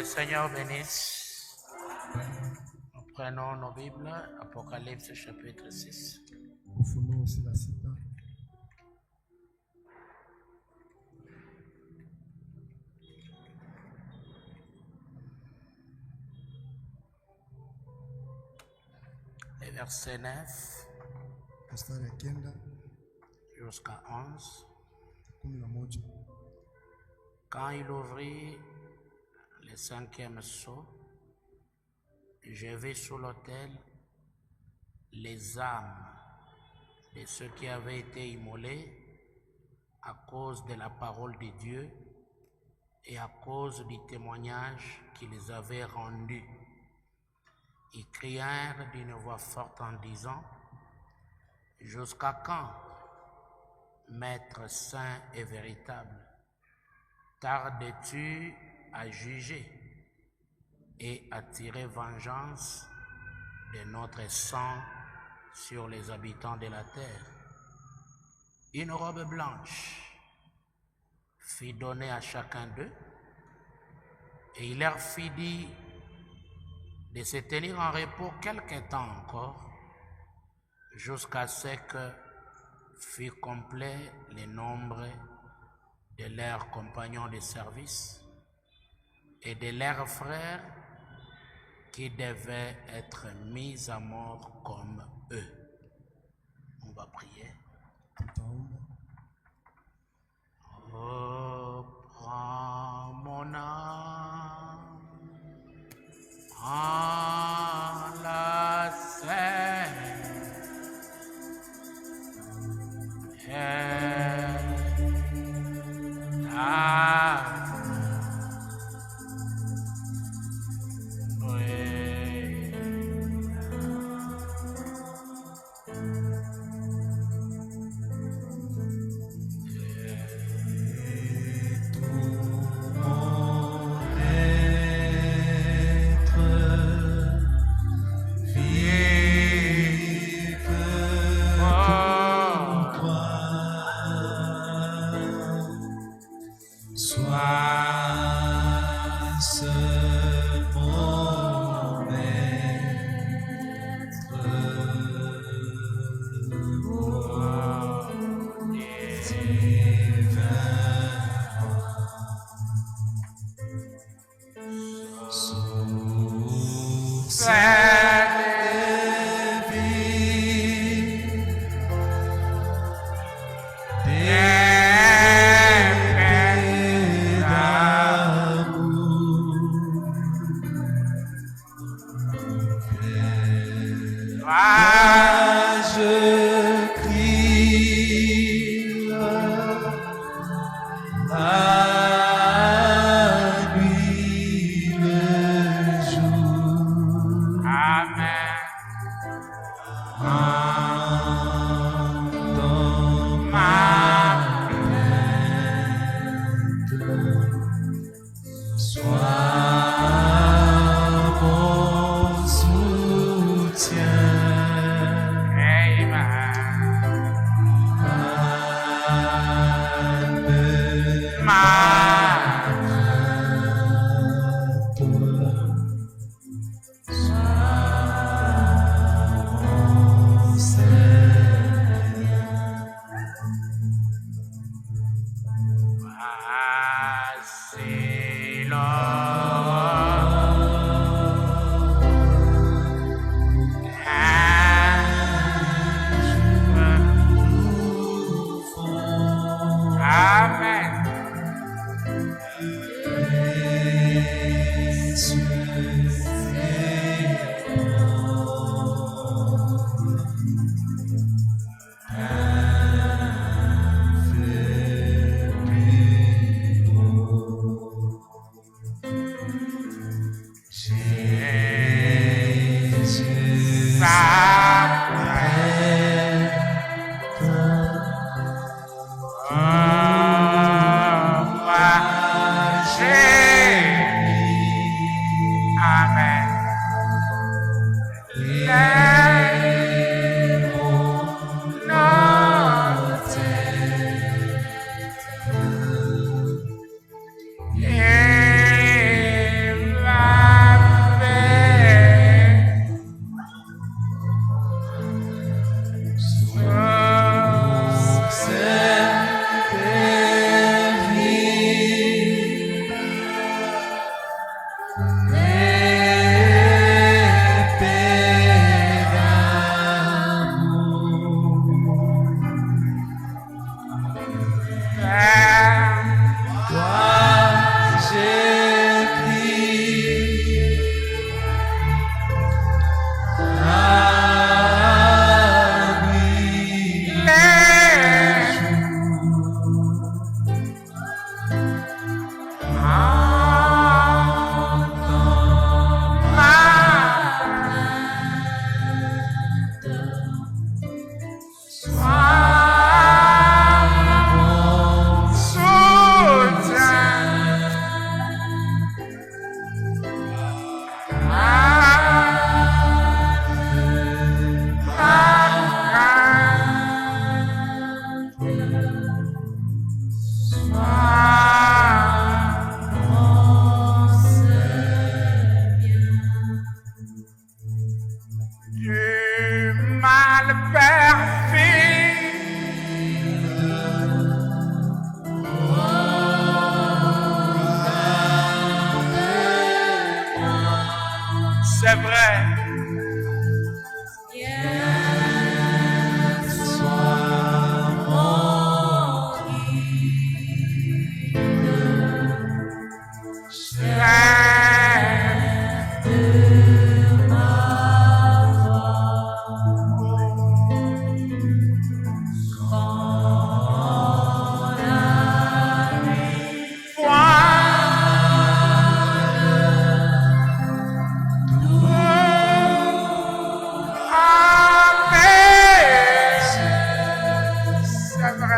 Seigneur bénisse. Nous prenons nos Bibles, Apocalypse chapitre 6. Ufunuo 6. Les versets 9 Mstari ya 9 jusqu'à 11. 11. Quand il ouvrit le 5e sceau, je vis sous l'autel les âmes de ceux qui avaient été immolés à cause de la parole de Dieu et à cause du témoignage qu'ils avaient rendu. Ils crièrent d'une voix forte en disant: jusqu'à quand, Maître saint et véritable, tardes-tu à juger et à tirer vengeance de notre sang sur les habitants de la terre? Une robe blanche fut donnée à chacun d'eux, et il leur fit dire de se tenir en repos quelque temps encore, jusqu'à ce que fût complet le nombre de leurs compagnons de service et de leurs frères qui devaient être mis à mort comme eux. On va prier. Tutaomba. Oh, prends mon âme en la scène.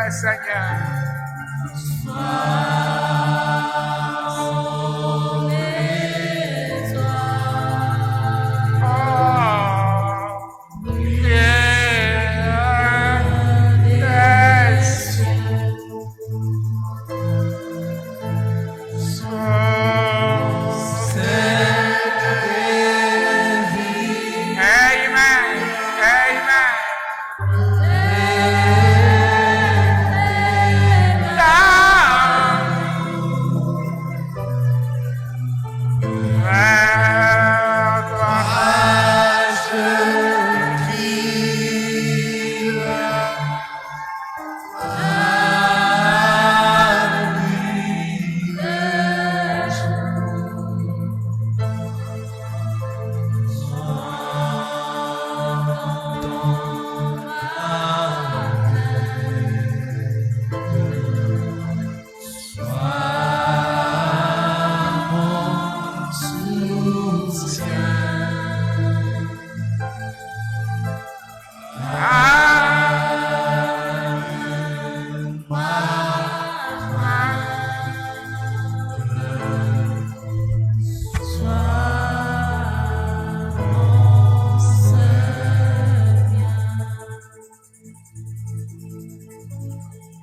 toi, Seigneur.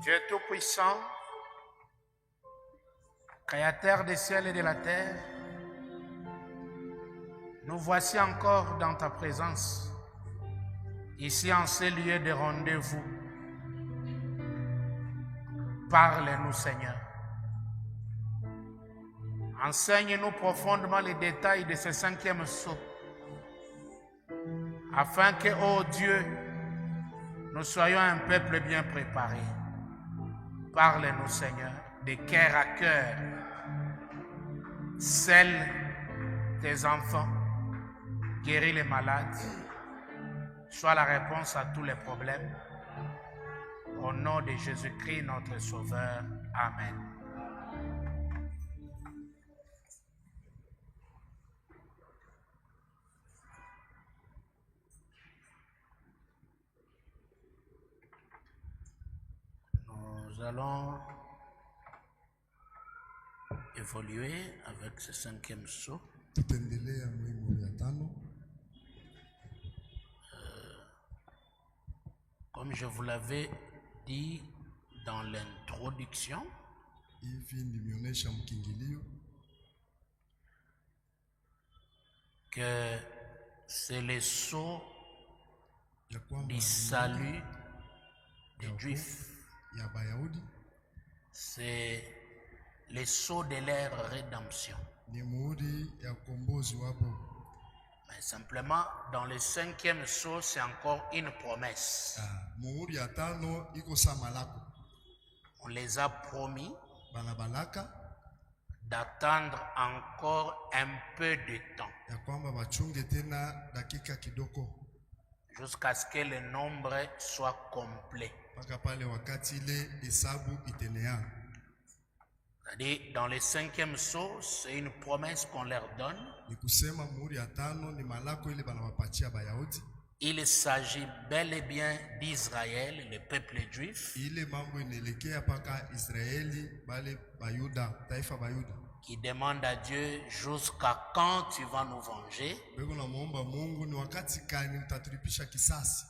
Dieu Tout-Puissant, Créateur des ciels et de la terre, nous voici encore dans ta présence, ici en ce lieu de rendez-vous. Parle-nous, Seigneur. Enseigne-nous profondément les détails de ce 5e sceau, afin que, ô Dieu, nous soyons un peuple bien préparé. Parle-nous, Seigneur, de cœur à cœur. Scelle tes enfants, guéris les malades, sois la réponse à tous les problèmes. Au nom de Jésus-Christ, notre Sauveur. Amen. Nous allons évoluer avec ce 5e sceau. Tutaendelea muhimu ya tano. Comme je vous l'avais dit dans l'introduction, Hivi nimeonyesha mkingilio que c'est le sceau ya kwamba du salut des Juifs. ya Bayahudi C'est le sceau de leur rédemption. ni muhuri ya ukombozi wabo. Mais simplement, dans le 5e sceau, c'est encore une promesse. Muhuri ya tano iko sa malako. On les a promis Banabalaka d'attendre encore un peu de temps ya kwamba bachunge tena dakika kidogo jusqu'à ce que le nombre soit complet. mpaka pale wakati ile hesabu itenea. C'est-à-dire, dans le 5e sceau, c'est une promesse qu'on leur donne. Ni kusema muhuri ya tano ni malako ile banawapatia Bayahudi. Il s'agit bel et bien d'Israël, le peuple juif, Ile mambo inaelekea paka Israeli, bale Bayuda, taifa Bayuda. qui demande à Dieu jusqu'à quand tu vas nous venger. Beko na muomba Mungu ni wakati gani utatulipisha kisasi.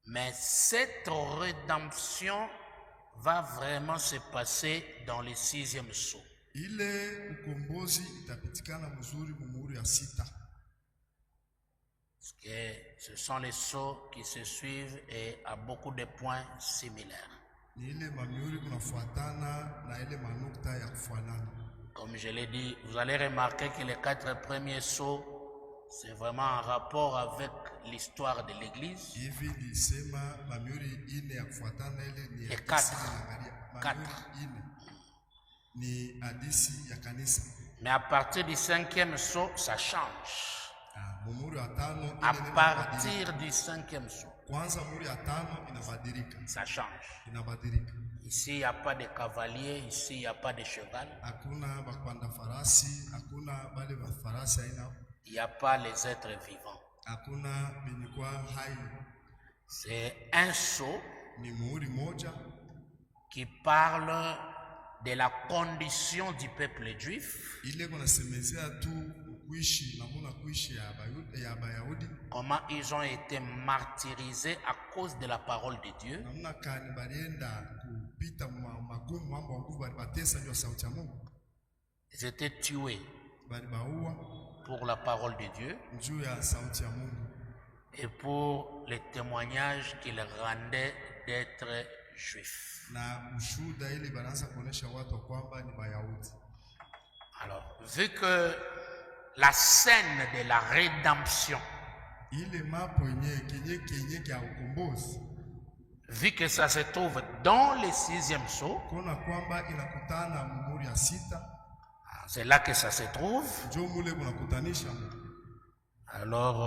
Mais cette rédemption va vraiment se passer dans le 6e sceau. Ile ukombozi itapitikana mzuri muhuri ya sita. Parce que ce sont les sceaux qui se suivent et à beaucoup de points similaires. Ni ile mamihuri kunafuatana na ile manukta ya kufanana. Comme je l'ai dit, vous allez remarquer que les 4 premiers sceaux, c'est vraiment en rapport avec l'histoire de l'Église. Hivi nilisema mamihuri ine ya kufuatana ile ni Les hadisi 4. ya Quatre. mamihuri ine ni hadisi ya kanisa. Mais à partir du 5e sceau, ça change. Muhuri ya tano ile À inabadilika. partir du 5e sceau, Kwanza muhuri ya tano inabadilika. ça change. Inabadilika. Ici, il n'y a pas de cavalier, ici, il n'y a pas de cheval. Hakuna bakupanda farasi, hakuna bale ba farasi aina, Il n'y a pas les êtres vivants. hakuna binikwa hai. C'est un sceau Ni muhuri moja qui parle de la condition du peuple juif, ile kunasemezea tu kuishi namuna kuishi ya Bayahudi, comment ils ont été martyrisés à cause de la parole de Dieu, namuna kani balienda kupita magumu mambo nguvu balibatesa ndio sauti ya Mungu. Ils étaient tués Balibaua pour la parole de Dieu juu ya sauti ya Mungu et pour les témoignages qu'ils rendaient d'être juifs. na ushuhuda ili banaanza kuonesha watu kwamba ni Bayahudi. Alors, vu que la scène de la rédemption, Ile mapo yenye ya ukombozi, vu que ça se trouve dans le 6e sceau, kuna kwamba inakutana muhuri ya 6, c'est là que ça se trouve. ndio mule kunakutanisha. Alors,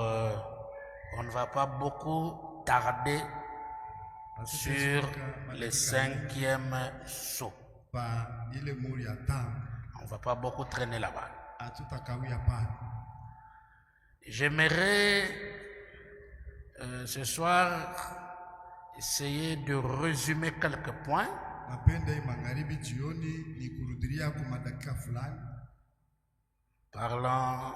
on ne va pas beaucoup tarder sur le 5e sceau. Pa ile muhuri ya 5 On ne va pas beaucoup traîner là-bas. hatutakawia pale. J'aimerais ce soir essayer de résumer quelques points Napenda hii magharibi jioni ni kurudilia kwa madakika fulani parlant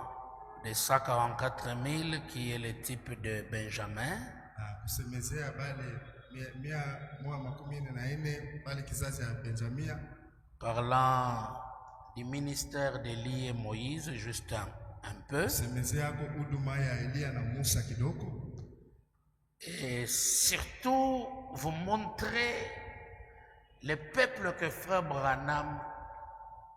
de 144 000 qui est le type de Benjamin, kusemezea bale 144 bale kizazi ya Benjamia, parlant du ministère d'Élie et Moïse, juste un peu, kusemezea kwa huduma ya Elia na Musa kidogo, et surtout vous montrer le peuple que Frère Branham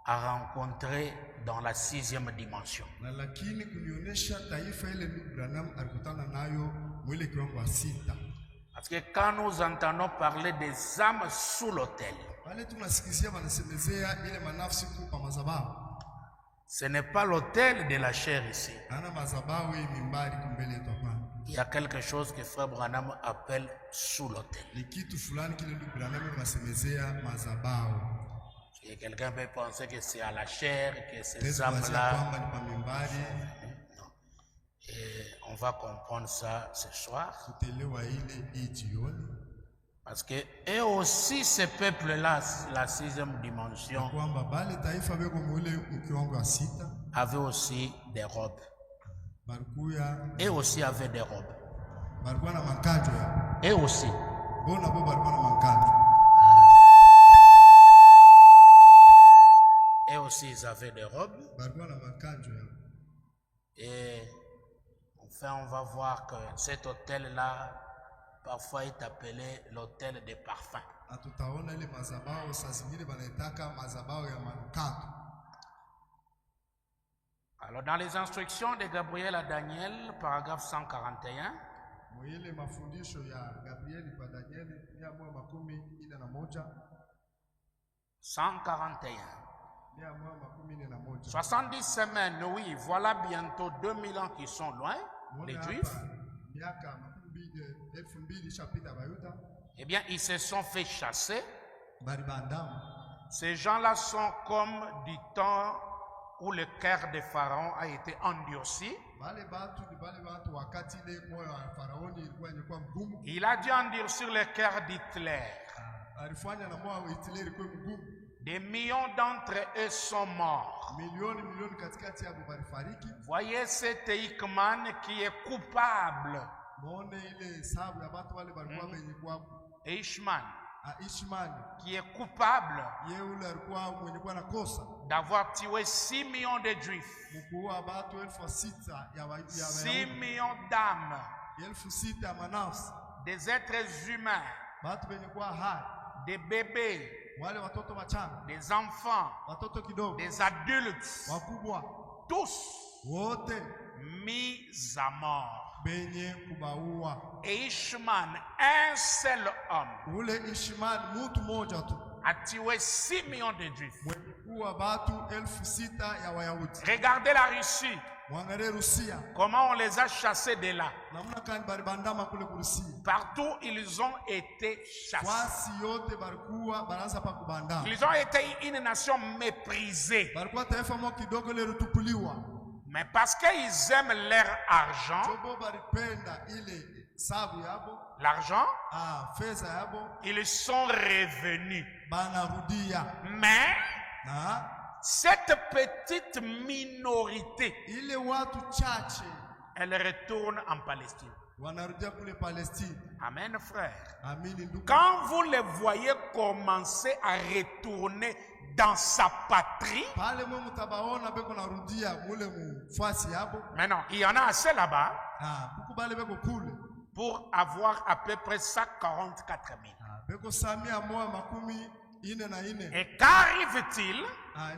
a rencontré dans la 6e dimension. na lakini kunionyesha taifa ile ndugu Branham alikutana nayo mwile kiwango wa 6. Parce que quand nous entendons parler des âmes sous l'autel, Wale tunasikizia wanasemezea ile manafsi kupa madhabahu. ce n'est pas l'autel de la chair ici. Ana madhabahu hii mimbari kumbele yetu hapana. Il y a quelque chose que Frère Branham appelle sous l'autel. Ni kitu fulani kile ndugu Branham anasemezea madhabahu. Et quelqu'un peut penser que c'est à la chair, que ces Yesu âmes-là. kwamba ni pa mimbari. Non. Et on va comprendre ça ce soir. Kutelewa ile hii jioni. Parce que eux aussi, ces peuples-là, la 6e dimension, Kwamba bale taifa beko mwile kiwango wa 6 avaient aussi des robes. barikuya Eux aussi avaient des robes. barikuwa na makanjo ya. Eux aussi. Bona bo barikuwa na makanjo. Eux aussi, ils avaient des robes. Barikuwa na makanjo ya. Et enfin, on va voir que cet hôtel-là, parfois, est appelé l'hôtel des parfums. Tutaona ile madhabahu saa zingine banaitaka madhabahu ya manukato. Alors, dans les instructions de Gabriel à Daniel, paragraphe 141, Mwile mafundisho ya Gabrieli kwa Danieli 141 70 semaines, oui, voilà bientôt 2000 ans qui sont loin, les Juifs. Eh bien, ils se sont fait chasser. Ces gens-là sont comme du temps où le cœur de Pharaon a été endurci. Il a dû endurcir le cœur d'Hitler. Des millions d'entre eux sont morts. Voyez cet Eichmann qui est coupable. Eichmann qui est coupable d'avoir tué 6 millions de Juifs, 6 millions d'âmes, des êtres humains, des bébés, des enfants, des adultes, tous mis à mort. Et Eichmann, un seul homme, a tué 6 millions de Juifs. Regardez la Russie. Comment on les a chassés de là. Partout ils ont été chassés. Ils ont été une nation méprisée. Mais parce qu'ils aiment leur argent, l'argent, fedha yabo ils sont revenus. banarudia Mais na cette petite minorité, ile watu chache elle retourne en Palestine. wanarudia kule Palestine. Amen, frère. Amini ndugu. Quand vous les voyez commencer à retourner dans sa patrie, Pale mwe mutabaona beko narudia mule mfasi yabo. maintenant, il y en a assez là-bas Buku bale beko kule. pour avoir à peu près 144 000. Beko samia moya makumi ine na ine. Et qu'arrive-t-il?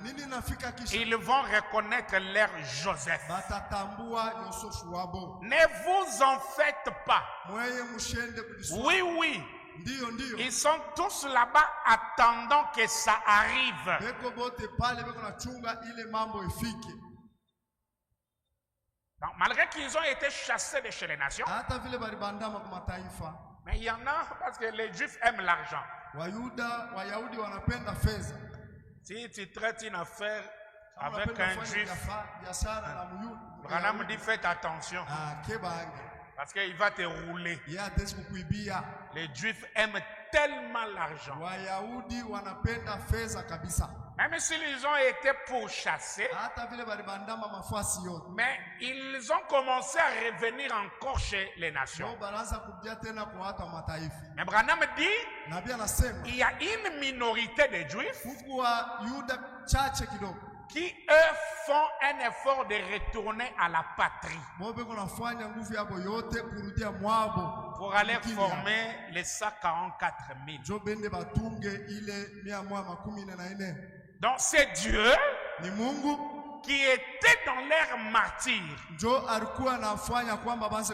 Nini nafika kisha? Ils vont reconnaître leur Joseph. Batatambua Yosefu wabo. Ne vous en faites pas. Mweye mushende kudiswa. Oui, oui. Ndiyo, ndiyo. Ils sont tous là-bas attendant que ça arrive. Beko bote pale beko na chunga ile mambo ifike. Donc, malgré qu'ils ont été chassés de chez les nations, Hata vile baribandama kwa mataifa. mais il y en a parce que les Juifs aiment l'argent. Wayahudi wanapenda fedha. Si tu traites une affaire avec un Juif, biashara na Myahudi. Branham dit faites attention Kebange. parce qu'il va te rouler. Yeye atezi kukuibia. Les Juifs aiment tellement l'argent. Wayahudi wanapenda fedha kabisa. Même s'ils ont été pourchassés, Hata vile baribandama mafasi yote. mais ils ont commencé à revenir encore chez les nations. Ndio baraza kuja tena kwa watu wa mataifa. Mais Branham dit Nabii anasema il y a une minorité de Juifs huku wa Yuda chache kidogo. qui, eux, font un effort de retourner à la patrie Mobe kunafanya nguvu yabo yote kurudia mwabo. pour aller former les 144 000. Jo bende batunge ile 144. Donc c'est Dieu Ni Mungu qui était dans l'air martyr. jo alikuwa anafanya kwamba basi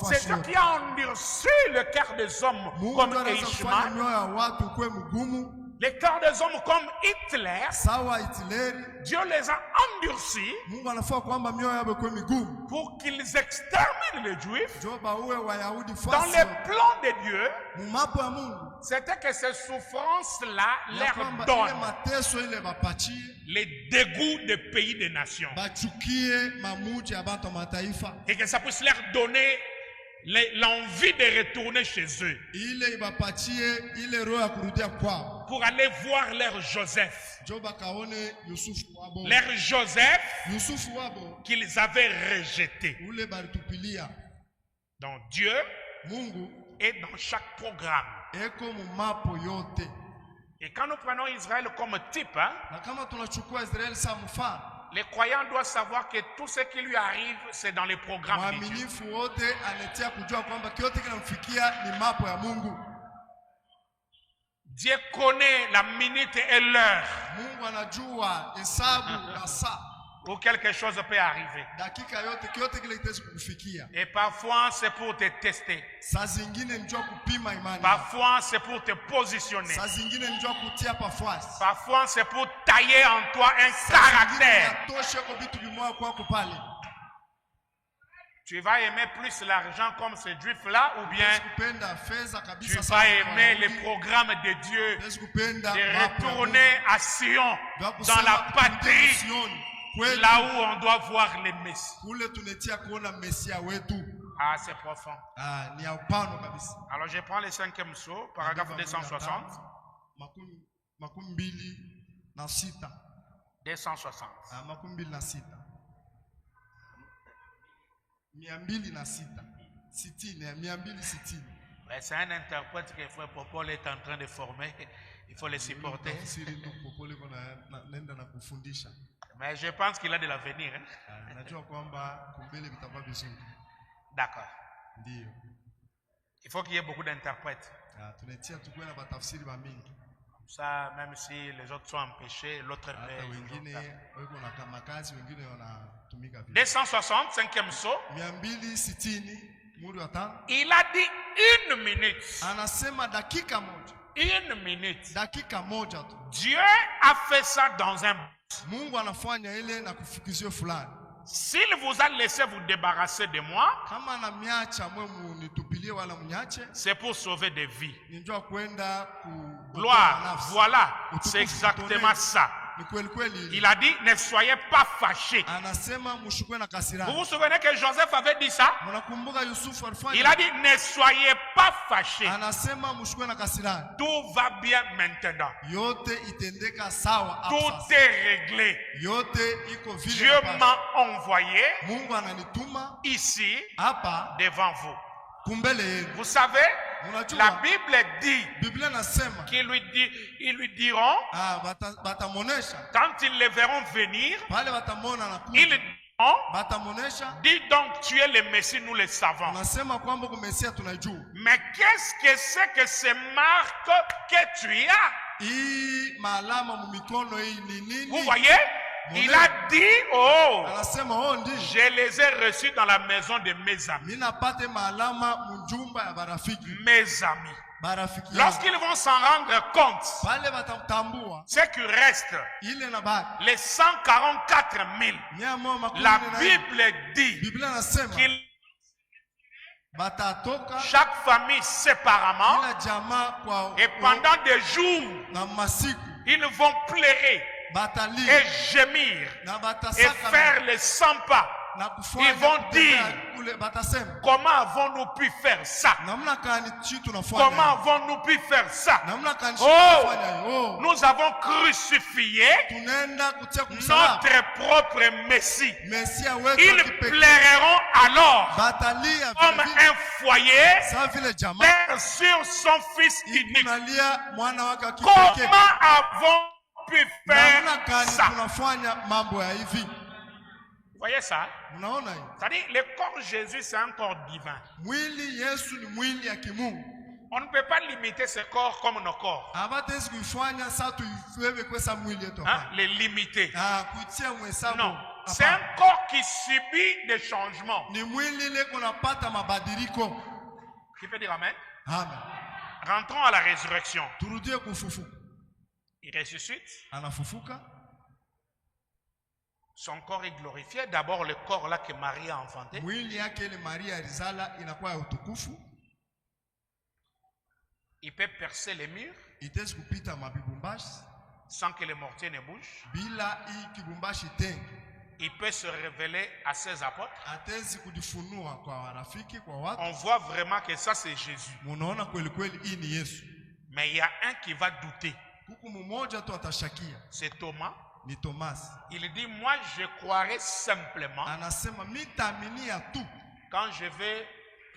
C'est Dieu qui a endurci le cœur des hommes comme Eichmann, mioyo ya watu kwe mgumu le cœur des hommes comme Hitler. sawa Hitleri. Dieu les a endurcis Mungu anafaa kwamba mioyo yao kwe migumu pour qu'ils exterminent les Juifs. jo baue Wayahudi Dans fasi les plans de Dieu, mumapo ya Mungu c'était que ces souffrances-là ya leur kwamba ile donnent mateso ile bapachie les dégoûts des pays des nations. bachukie mamuji ya bantu wa mataifa Et que ça puisse leur donner l'envie de retourner chez eux ile ibapachie ile roho ya kurudia kwao pour aller voir leur Joseph. jo bakaone Yusufu wabo Leur Joseph Yusufu wabo qu'ils avaient rejeté. ule balitupilia. Donc Dieu Mungu est dans chaque programme. eko mumapo yote. Et quand nous prenons Israël comme type, Na kama tunachukua Israeli sa mfano, les croyants doivent savoir que tout ce qui lui arrive, c'est dans les programmes de Dieu. mwaminifu wote anatia kujua kwamba kyote kinamfikia ni mapo ya Mungu. Dieu connaît la minute et l'heure Mungu anajua hesabu na saa où quelque chose peut arriver. dakika yote kyote kile kitaweza kukufikia. Et parfois, c'est pour te tester. Saa zingine njoo kupima imani. Parfois, c'est pour te positionner. Saa zingine njoo kutia pafasi. Parfois, c'est pour tailler en toi un caractère. Yatoshe kwa vitu vimoja kwako pale. Tu vas aimer plus l'argent comme ces juifs-là ou bien Kupenda fedha tu kabisa vas sana. aimer les programmes de Dieu Kupenda de retourner à Sion, dans la patrie, là où on doit voir les Messies. Kule tunetia kuona Mesia wetu. Ah, c'est profond. Ni ya upano kabisa. Alors je prends le 5e saut, paragraphe 260. Makumi mbili na sita. 260. Makumi mbili na sita. 206. 260. C'est un interprète que Frère Popol est en train de former. Il faut le supporter. Mais je pense qu'il a de l'avenir. D'accord. Il faut qu'il y ait beaucoup d'interprètes. Ça, même si les autres sont empêchés, l'autre peut. 260, 5e saut. Il a dit 1 minute. Anasema dakika moja. 1 minute. Dakika moja tu. Dieu a fait ça dans un. Mungu anafanya ile na kufikizio fulani. S'il vous a laissé vous débarrasser de moi, kama na miacha mwe munitupilie wala mnyache, c'est pour sauver des vies. Ninjua kwenda Gloire, voilà, c'est exactement ça. Ni kweli kweli. Il a dit, ne soyez pas fâchés. Anasema mshukwe na kasirani. Vous vous souvenez que Joseph avait dit ça? Mnakumbuka Yusufu alifanya? Il a dit, ne soyez pas fâchés. Anasema mshukwe na kasirani. Tout va bien maintenant. Yote itendeka sawa hapa. Tout est réglé. Yote iko vile. Dieu m'a envoyé Mungu ananituma ici hapa devant vous. Kumbele yenu. Vous savez, Unajua, la Bible dit Biblia nasema qu'ils lui diront, batamonesha quand ils le verront venir, pale batamona na ils diront, batamonesha. dis donc tu es le Messie, nous le savons. Unasema kwamba kumesia tunajua. Mais qu'est-ce que c'est que ces marques que tu as? Hii maalama mumikono hii ni nini? Vous voyez? Il a dit, oh, Anasema ndi je les ai reçus dans la maison de mes amis. mina pate maalama mjumba ya barafiki. Mes amis. Barafiki. Lorsqu'ils vont s'en rendre compte, Pale batamtambua ce qui reste, ile na baki. les 144 000, la Bible dit Biblia nasema qu'il batatoka chaque famille séparément ila jamaa kwa et pendant des jours, na masiku ils vont pleurer batali et gémir na et batasaka faire les 100 pas. na kufanya Ils vont dire, kule batasema comment avons-nous pu faire ça? namna kani chi tunafanya. Comment avons-nous pu faire ça? Namna kani chi Oh, tunafanya. nous avons crucifié Tunaenda kutia kumsalaba notre propre Messie. Mesia wetu Ils kipekee. pleureront alors Batalia comme vile un foyer sawa vile jamaa père sur son fils unique. tunalia mwana wake wa kipekee. Comment avons-nous pu Namna faire kani ça? tunafanya mambo ya hivi. Vous voyez ça? Unaona hii? C'est-à-dire, le corps de Jésus, c'est un corps divin. Mwili Yesu ni mwili ya kimungu. On ne peut pas limiter ce corps comme nos corps. Abatezi kuifanya sasa tuiwewe kwesa mwili yetu Hein? hapa. Les limiter. Kuitia mhesabu. Non. C'est un corps qui subit des changements. Ni mwili ile kunapata mabadiliko. Qui peut dire amen? Amen. Rentrons à la résurrection. Turudie kufufuka. Il ressuscite. Anafufuka. Son corps est glorifié. D'abord, le corps là que Marie a enfanté. Mwili yake ile Maria alizala inakuwa ya utukufu. Il peut percer les murs Itezi kupita mabibumbashi sans que les mortiers ne bougent. bila hii kibumbashi tenge. Il peut se révéler à ses apôtres. Atezi kujifunua kwa warafiki, kwa watu. On voit vraiment que ça c'est Jésus. Munaona kweli kweli hii ni Yesu. Mais il y a un qui va douter. Huku mmoja tu atashakia. C'est Thomas. Ni Thomas. Il dit, moi je croirai simplement Anasema mitaaminia tu quand je vais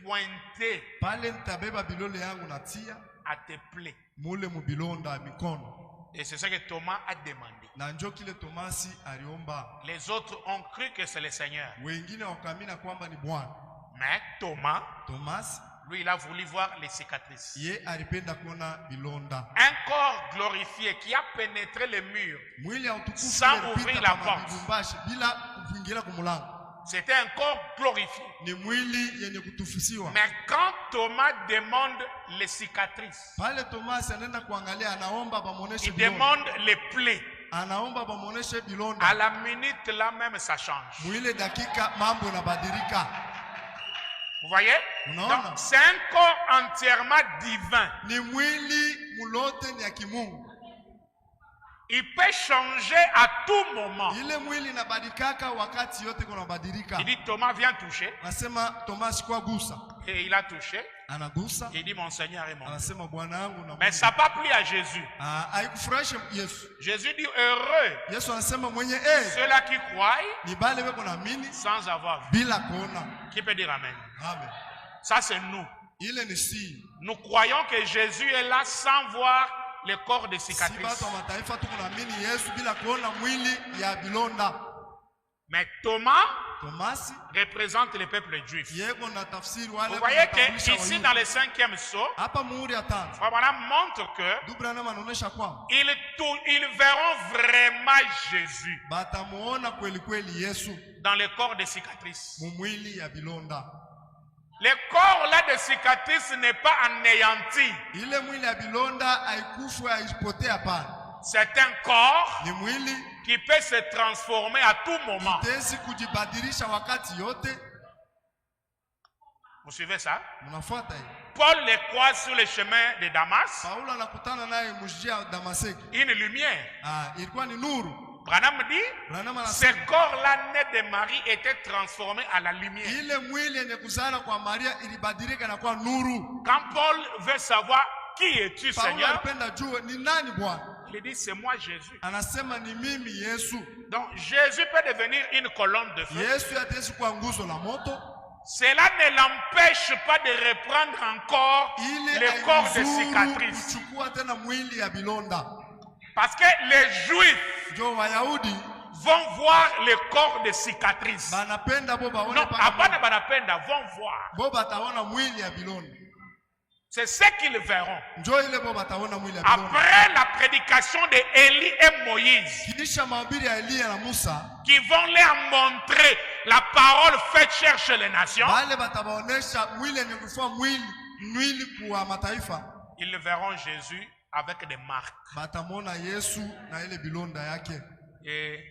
pointer pale nitabeba bilole yangu natia à tes plaies. mule mubilonda mikono. Et c'est ce que Thomas a demandé. Na njo kile Tomasi aliomba. Les autres ont cru que c'est le Seigneur. Wengine wakamina kwamba ni Bwana. Mais Thomas, Thomas lui, il a voulu voir les cicatrices. ye alipenda kuona bilonda. Un corps glorifié qui a pénétré les murs Mwili ya utukufu sans ile ouvrir ilipita la kwa porte. mabibumbashi bila kuingia kumulango. C'était un corps glorifié. Ni mwili yenye kutufusiwa. Mais quand Thomas demande les cicatrices, Pale Thomas anaenda kuangalia, anaomba bamuoneshe il bilonda. demande les plaies. Anaomba bamuoneshe bilonda. À la minute là même, ça change. Mwile dakika mambo yanabadilika. Vous voyez? Non. Donc, c'est un corps entièrement divin. Ni mwili mulote ni ya kimungu. Il peut changer à tout moment. Ile mwili inabadikaka wakati yote kuna badilika. Il dit, Thomas, viens toucher. Nasema Thomas kwa gusa. Et il a touché. Anagusa. Il dit, mon Seigneur et mon Dieu. Anasema Bwana wangu na Mais ça n'a pas plu à Jésus. haikufurahisha Yesu. Jésus dit, heureux Yesu anasema mwenye ceux-là qui croient ni bale beko naamini sans avoir vu. bila kuona. Qui peut dire amen? Amen. Ça, c'est nous. Ile ni si. Nous croyons que Jésus est là sans voir le corps de Si cicatrices. batu wa mataifa tuko naamini Yesu bila kuona mwili ya bilonda. Mais Thomas Tomasi représente le peuple juif. yeko na tafsiri wale. Vous voyez que ici dans le 5e saut, hapa muhuri ya tano. Abraham montre que Dubra anaonyesha kwamba ils verront vraiment Jésus batamuona kweli kweli Yesu dans le corps de cicatrices. mumwili ya bilonda. Le corps là de cicatrices n'est pas anéanti. Ile mwili ya bilonda haikufu haipotea hapana. C'est un corps Ni mwili qui peut se transformer à tout moment. itezi kujibadilisha wakati yote. Vous suivez ça? Mnafuata hii? Paul les croise sur le chemin de Damas. Paulo anakutana naye mjia ya Damaseki. Une lumière. Ilikuwa ni nuru. Branham dit, Branham ce corps-là né de Marie était transformé à la lumière. Ile mwili yenye kuzala kwa Maria ilibadilika na kuwa nuru. Quand Paul veut savoir qui es-tu, Paulo Seigneur, alipenda jua ni nani Bwana. il dit c'est moi Jésus. Anasema ni mimi Yesu. Donc Jésus peut devenir une colonne de feu. Yesu ataweza kuwa nguzo la moto. Cela ne l'empêche pas de reprendre encore le corps de cicatrices. Kuchukua tena mwili ya bilonda. Parce que les Juifs Jo Wayahudi vont voir le corps de cicatrices. banapenda bo baone Non, apana banapenda, vont voir. bo bataona mwili ya bilonda. C'est ce qu'ils verront. Njo ile bo bataona mwili ya bilonda. Après la prédication de Élie et Moïse, Kisha mahubiri ya Elia na Musa, qui vont leur montrer la parole faite chair chez les nations, bale batabaonesha mwili yenye kufua mwili kwa mataifa. ils verront Jésus avec des marques. Batamona Yesu na ile bilonda yake. Et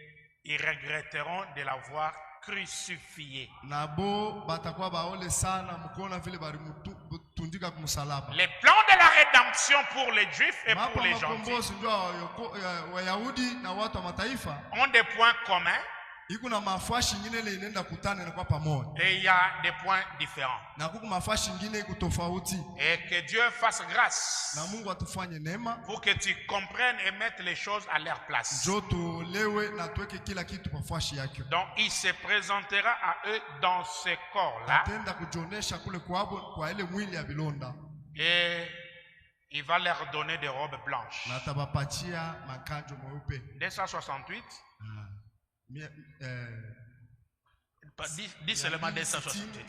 ils regretteront de l'avoir crucifié. Nabo batakuwa baole sana mkona vile bari mutundika kumsalaba. Les plans de la rédemption pour les Juifs et pour les gentils Wayahudi na watu wa mataifa ont des points communs. iko na mafashi nyingine ile inaenda kutana na kwa pamoja. Et il y a des points différents. Na kuko mafashi nyingine iko tofauti. Et que Dieu fasse grâce Na Mungu atufanye neema pour que tu comprennes et mettes les choses à leur place. joto lewe na tuweke kila kitu kwa fashi yake. Donc il se présentera à eux dans ce corps-là. Atenda kujionesha kule kwabo kwa ile mwili ya bilonda. Et il va leur donner des robes blanches. Na tabapatia makanjo mweupe. 268. Dis seulement 268.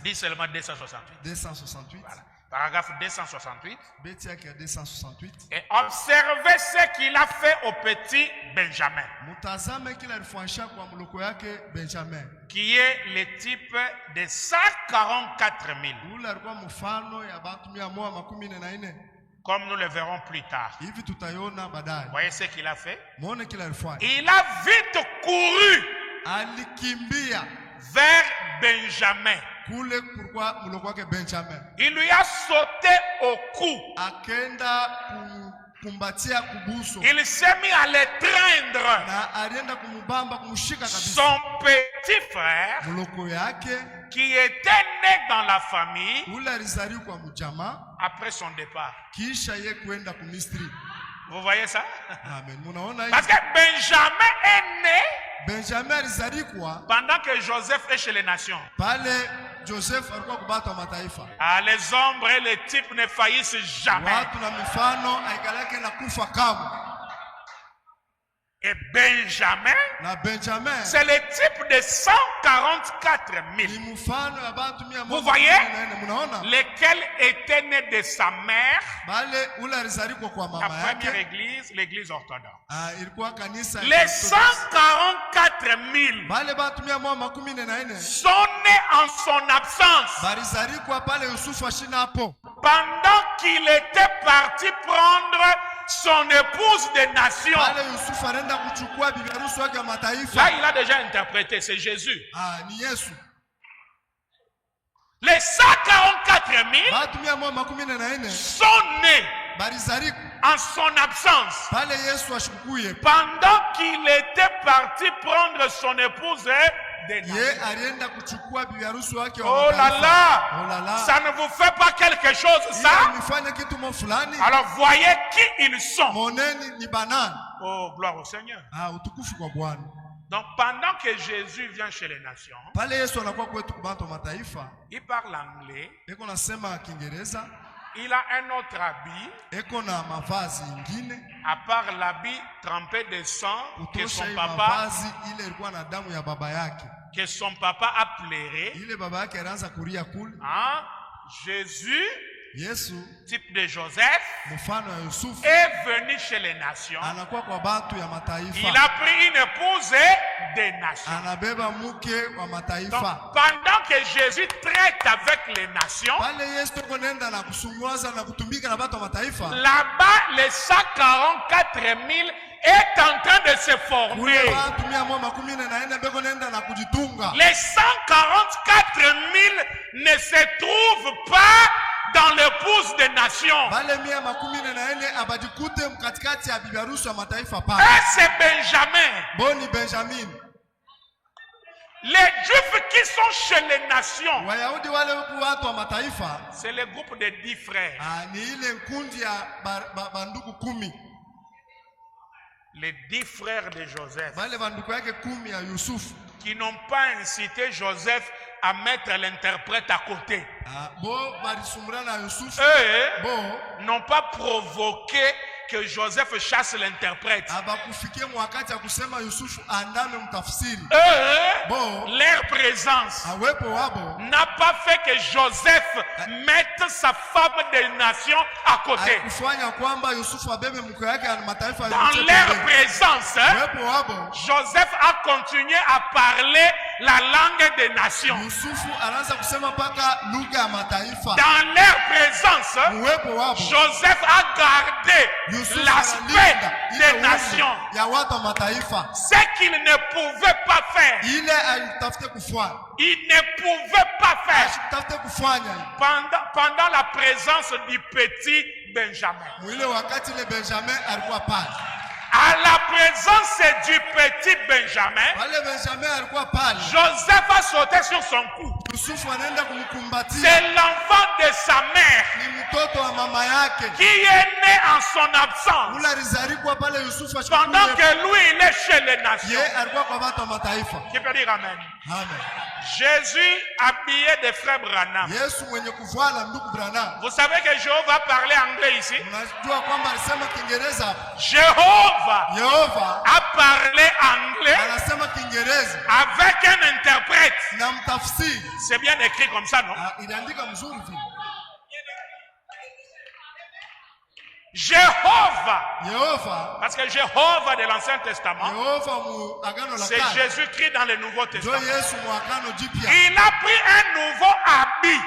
Dis seulement 268. 268. Voilà. Paragraphe 268. Beti yake ya 268. Et observez ce qu'il a fait au petit Benjamin, Mutazame kila alifanyisha kwa mloko yake Benjamin. qui est le type de 144 000. Ule alikuwa mfano ya watu 114. Comme nous le verrons plus tard. Hivi tutaiona baadaye. Voyez ce qu'il a fait. Muone kila alifanya. Il a vite couru Alikimbia vers Benjamin. kule kulikuwa mloko wake Benjamin. Il lui a sauté au cou. Akenda kumbatia kubuso. Il s'est mis à l'étreindre. Na alienda kumubamba kumshika kabisa. Son petit frère, Mloko yake qui était né dans la famille ule alizaliwa kwa mjamaa après son départ. kisha ye kwenda ku Misri. Vous voyez ça? Amen. Munaona Parce hivi? que Benjamin est né Benjamin alizaliwa pendant que Joseph est chez les nations. pale Joseph alikuwa kubata wa mataifa. Ah, les ombres et les types ne faillissent jamais. Watu na mifano haikalake na kufa kamwe. Et Benjamin, Na Benjamin c'est le type de 144 000. ni mfano ya watu 114. Vous voyez? Munaona? Lesquels étaient nés de sa mère, Bale ule alizaliwa kwa la mama première yake. église, l'église orthodoxe. Ilikuwa kanisa ya Les Orthodox. 144 000 Bale watu 114 sont nés en son absence. balizaliwa pale Yusufu ashina hapo. Pendant qu'il était parti prendre son épouse des nations. Pale Yusufu anaenda kuchukua bibi harusi wake wa mataifa. Là, il a déjà interprété, c'est Jésus. Ni Yesu. Les 144 000 Watu 114 sont nés balizaliwa en son absence. pale Yesu ashikuye. Pendant qu'il était parti prendre son épouse des nations. Ye alienda kuchukua bibi harusi wake wa Oh là mataifa. là, Oh là là. ça ne vous fait pas quelque chose ça? Nifanya kitu mo fulani. Alors voyez qui ils sont. Moneni ni banani. Oh, gloire au Seigneur. Utukufu kwa Bwana. Donc pendant que Jésus vient chez les nations, Pale Yesu anakuwa kwetu kubantu wa mataifa. il parle anglais, Eko nasema Kiingereza. il a un autre habit, Eko na mavazi ingine. à part l'habit trempé de sang que Kutosha son hii papa, mavazi ile ilikuwa na damu ya baba yake. a pleuré. Ile baba yake alianza kulia kule. Hein? Jésus, Yesu type de Joseph, mfano ya Yusufu est venu chez les nations. anakuwa kwa batu ya mataifa. Il a pris une épouse des nations. Anabeba mke wa Donc, mataifa. pendant que Jésus traite avec les nations, Pale Yesu tuko nenda na kusungwaza na kutumika na batu wa mataifa. là-bas, les 144 000 est en train de se former. Kule watu 114 beko nenda na kujitunga. Les 144 000 ne se trouvent pas dans l'épouse des nations. Bale 140 abajikute mkatikati ya bibi harusi wa mataifa Et pale. c'est Benjamin. Boni Benjamin. Les Juifs qui sont chez les nations, Wayahudi wale huku watu wa mataifa c'est le groupe de 10 frères. ni ile nkundi ya bandugu 10. Les 10 frères de Joseph. Bale bandugu yake 10 ya Yusufu. Qui n'ont pas incité Joseph à mettre l'interprète à côté. Eux n'ont pas provoqué que Joseph chasse l'interprète. Leur présence n'a pas fait que Joseph mette sa femme des nations à côté. Dans leur présence, Joseph a continué à parler la langue des nations. Dans leur présence, Joseph a gardé l'aspect des nations. Ce qu'il ne pouvait pas faire, il ne pouvait pas faire pendant la présence du petit Benjamin. À la présence du petit Benjamin, Joseph a sauté sur son cou. C'est l'enfant de sa mère qui est né en son absence pendant que lui il est chez les nations. Qui peut dire Amen? Jésus habillé de frère Branham. Vous savez que Jéhovah parlait anglais ici? Jéhovah a parlé anglais avec un interprète. C'est bien écrit comme ça, non? Jéhovah, parce que Jéhovah de l'Ancien Testament, c'est Jésus-Christ dans le Nouveau Testament. Il a pris un nouveau habit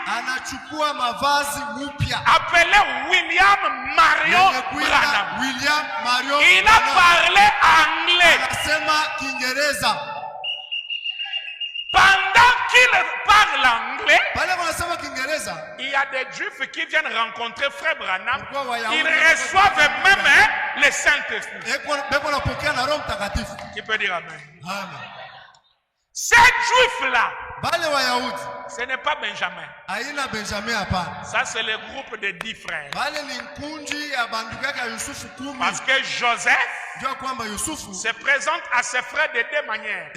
appelé William Marion Branham. Il a parlé anglais. Pendant qu'il parle anglais, il y a des Juifs qui viennent rencontrer frère Branham. Ils reçoivent même le Saint-Esprit. Qui peut dire Amen? Ces Juifs-là, ce n'est pas Benjamin. Ça, c'est le groupe de 10 frères. Parce que Joseph se présente à ses frères de 2 manières.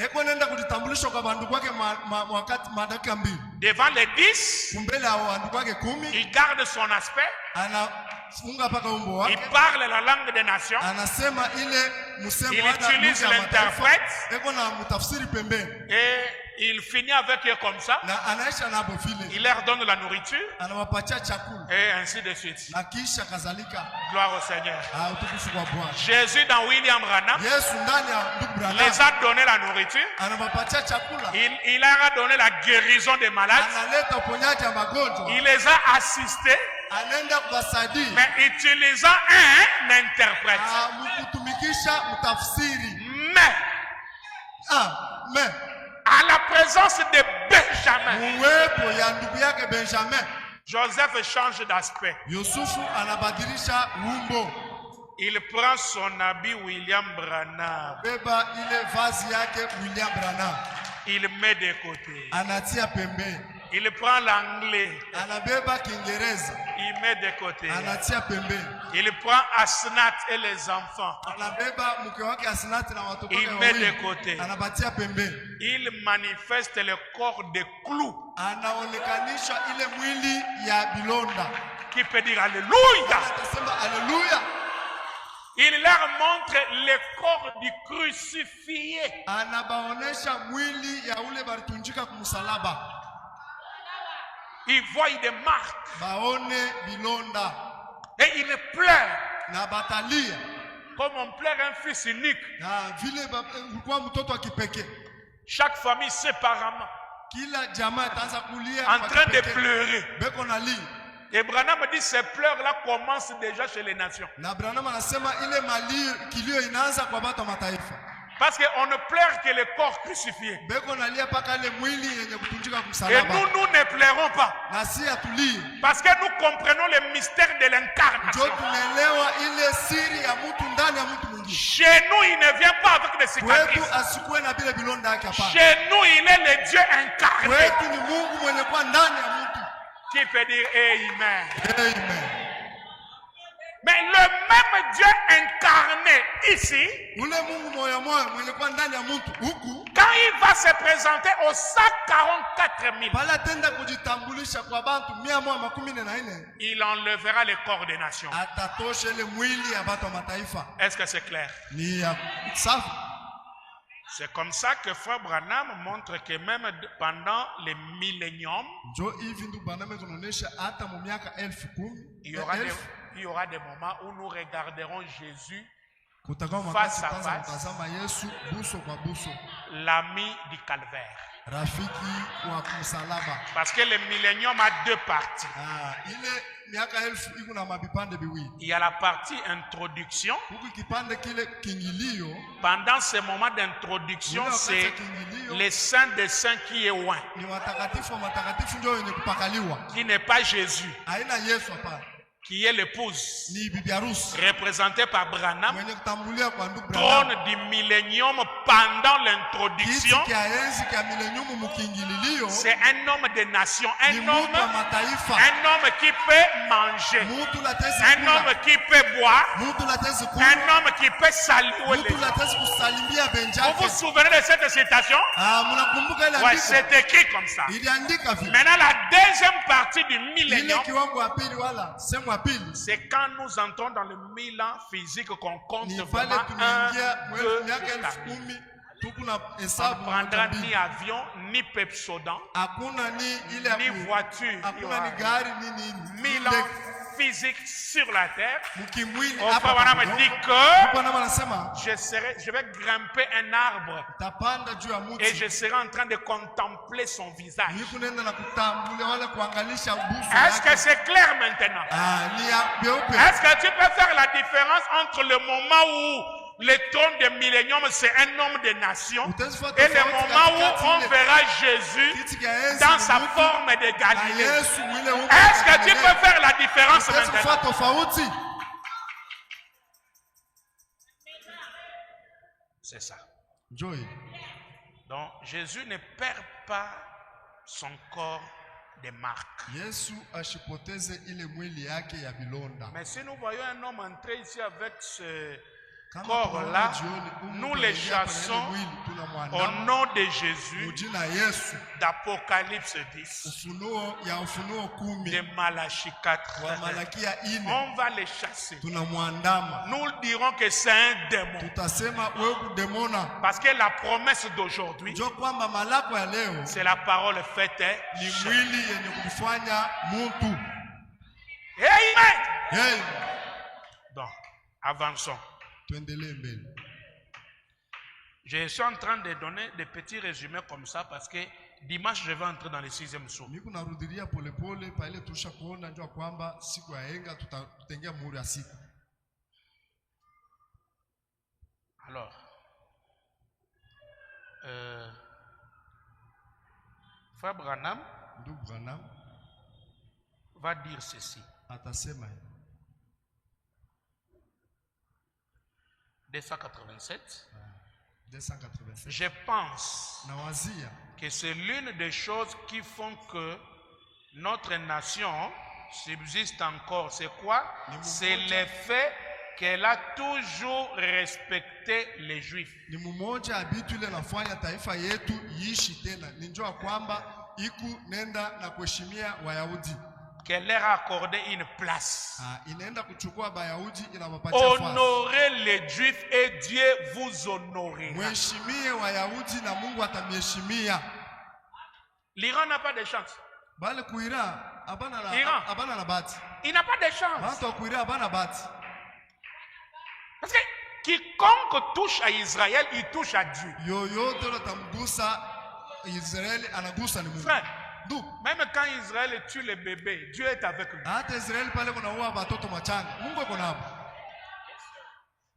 Devant les 10, il garde son aspect. Il parle la langue des nations. Il utilise l'interprète. Et il finit avec eux comme ça. Il leur donne la nourriture. Et ainsi de suite. Gloire au Seigneur. Jésus dans William Branham les a donné la nourriture. Il leur a donné la guérison des malades. Il les a assistés. Mais utilisant un interprète. Mais à la présence de Benjamin, Joseph change d'aspect. Il prend son habit William Branham. Il met de côté. Il prend l'anglais. Il met de côté. Il prend Asnat et les enfants. Il met de côté. Il manifeste le corps de clous. Qui peut dire Alléluia? Il leur montre le corps du crucifié. Il voit des marques. Et il pleure. Comme on pleure un fils unique. Chaque famille séparément. En train de pleurer. Et Branham dit ces pleurs-là commencent déjà chez les nations. Parce qu'on ne pleure que le corps crucifié. Et nous ne pleurons pas. Parce que nous comprenons le mystère de l'incarnation. Chez nous, il ne vient pas avec des cicatrices. Chez nous, il est le Dieu incarné. Qui peut dire Amen? Amen. Mais le même Dieu incarné ici, quand il va se présenter aux 144 000, il enlèvera les corps des nations. Est-ce que c'est clair? C'est comme ça que Frère Branham montre que même pendant les milléniums, il y aura des moments où nous regarderons Jésus face à face, l'ami du calvaire. Parce que le millénium a deux parties. Il y a la partie introduction. Pendant ce moment d'introduction, c'est le Saint des Saints qui est loin, qui n'est pas Jésus, qui est l'épouse, représentée par Branham, trône du millénium pendant l'introduction. C'est un homme de nation, un homme qui peut manger, un homme qui peut boire, un homme qui peut saluer les gens. Vous vous souvenez de cette citation? Oui, c'est écrit comme ça. Maintenant, la deuxième partie du millénium, c'est quand nous entrons dans le 1000 ans physique qu'on compte vraiment 1, 2, jusqu'à 1000. On ne prendra ni avion, ni pepsodan, ni voiture. 1000 ans physique sur la terre. On me dit que je vais grimper un arbre et je serai en train de contempler son visage. Est-ce que c'est clair maintenant? Est-ce que tu peux faire la différence entre le moment où le trône de millénium, c'est un homme de nation, et le moment où on verra Jésus dans sa forme de Galilée? Est-ce que tu peux faire la différence maintenant? C'est ça. Donc Jésus ne perd pas son corps de marque. Mais si nous voyons un homme entrer ici avec ce corps-là, nous les chassons au nom de Jésus d'Apocalypse 10, de Malachie 4. On va les chasser. Nous dirons que c'est un démon. Parce que la promesse d'aujourd'hui, c'est la parole faite. Amen. Donc, avançons. Je suis en train de donner des petits résumés comme ça parce que dimanche je vais entrer dans le 6e saut. Alors, Frère Branham va dire ceci. 287. Je pense que c'est l'une des choses qui font que notre nation subsiste encore. C'est quoi? C'est le fait qu'elle a toujours respecté les Juifs. Qu'elle leur a accordé une place. Honorez les Juifs et Dieu vous honorera. L'Iran n'a pas de chance. Il n'a pas de chance. Parce que quiconque touche à Israël, il touche à Dieu. Frère, même quand Israël tue les bébés, Dieu est avec lui.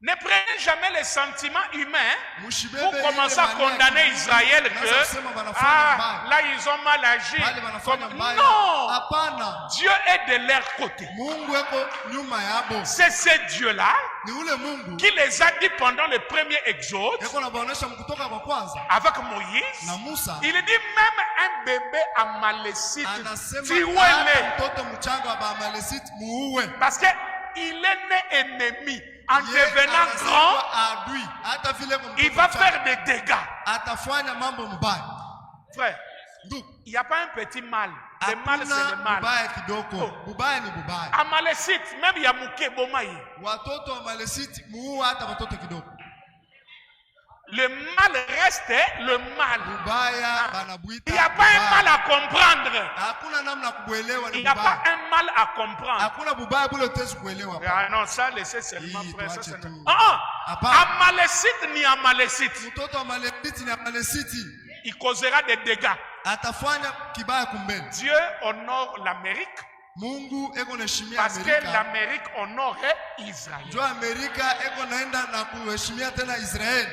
Ne prenez jamais les sentiments humains Mushibebe pour commencer à ile mania condamner ya Israël kimungu. que Nasa kusema wanafanya mbaya. là ils ont mal agi. Bali wanafanya mbaya. Non, Hapana. Dieu est de leur côté. Mungu eko nyuma yabo. C'est ce Dieu-là Ni ule Mungu qui les a dit pendant le premier exode eko nabaonesha mkutoka kwa kwanza avec Moïse. na Musa. Il dit même un bébé amalécite, Anasema tuez-le. hata mtoto mchanga wa Amalekite muue. Parce qu'il est né ennemi. En Ye devenant anazikwa grand, adui. Hata vile kwa il mtoto va mchanga. faire des dégâts. Atafanya mambo mbaya. Frère, Ndugu, il n'y a pas un petit mal. Le mal, c'est le hakuna mal. bubaya kidogo. Bubaya ni bubaya. Amalécite, même Yamouké Bomaï. Watoto wa Amalekite muue hata watoto kidogo. Le mal reste le mal. Bubaya banabuita. Il n'y a pas un mal à comprendre. Hakuna namna kuelewa ni Il n'y a pas bubaya. un mal à comprendre. Hakuna bubaya bule utezi kuelewa. Ah non, ça, laissez seulement, Hii, frère. Ça, tuache c'est... tu. Ah, Amalécite ni Amalécite. Mtoto wa Amalekite ni Amalekite. Il causera des dégâts. Atafanya kibaya kumbele. Dieu honore l'Amérique Mungu eko naheshimia parce que Amerika. l'Amérique honorait Israël. Jo Amerika eko naenda na kuheshimia tena Israeli.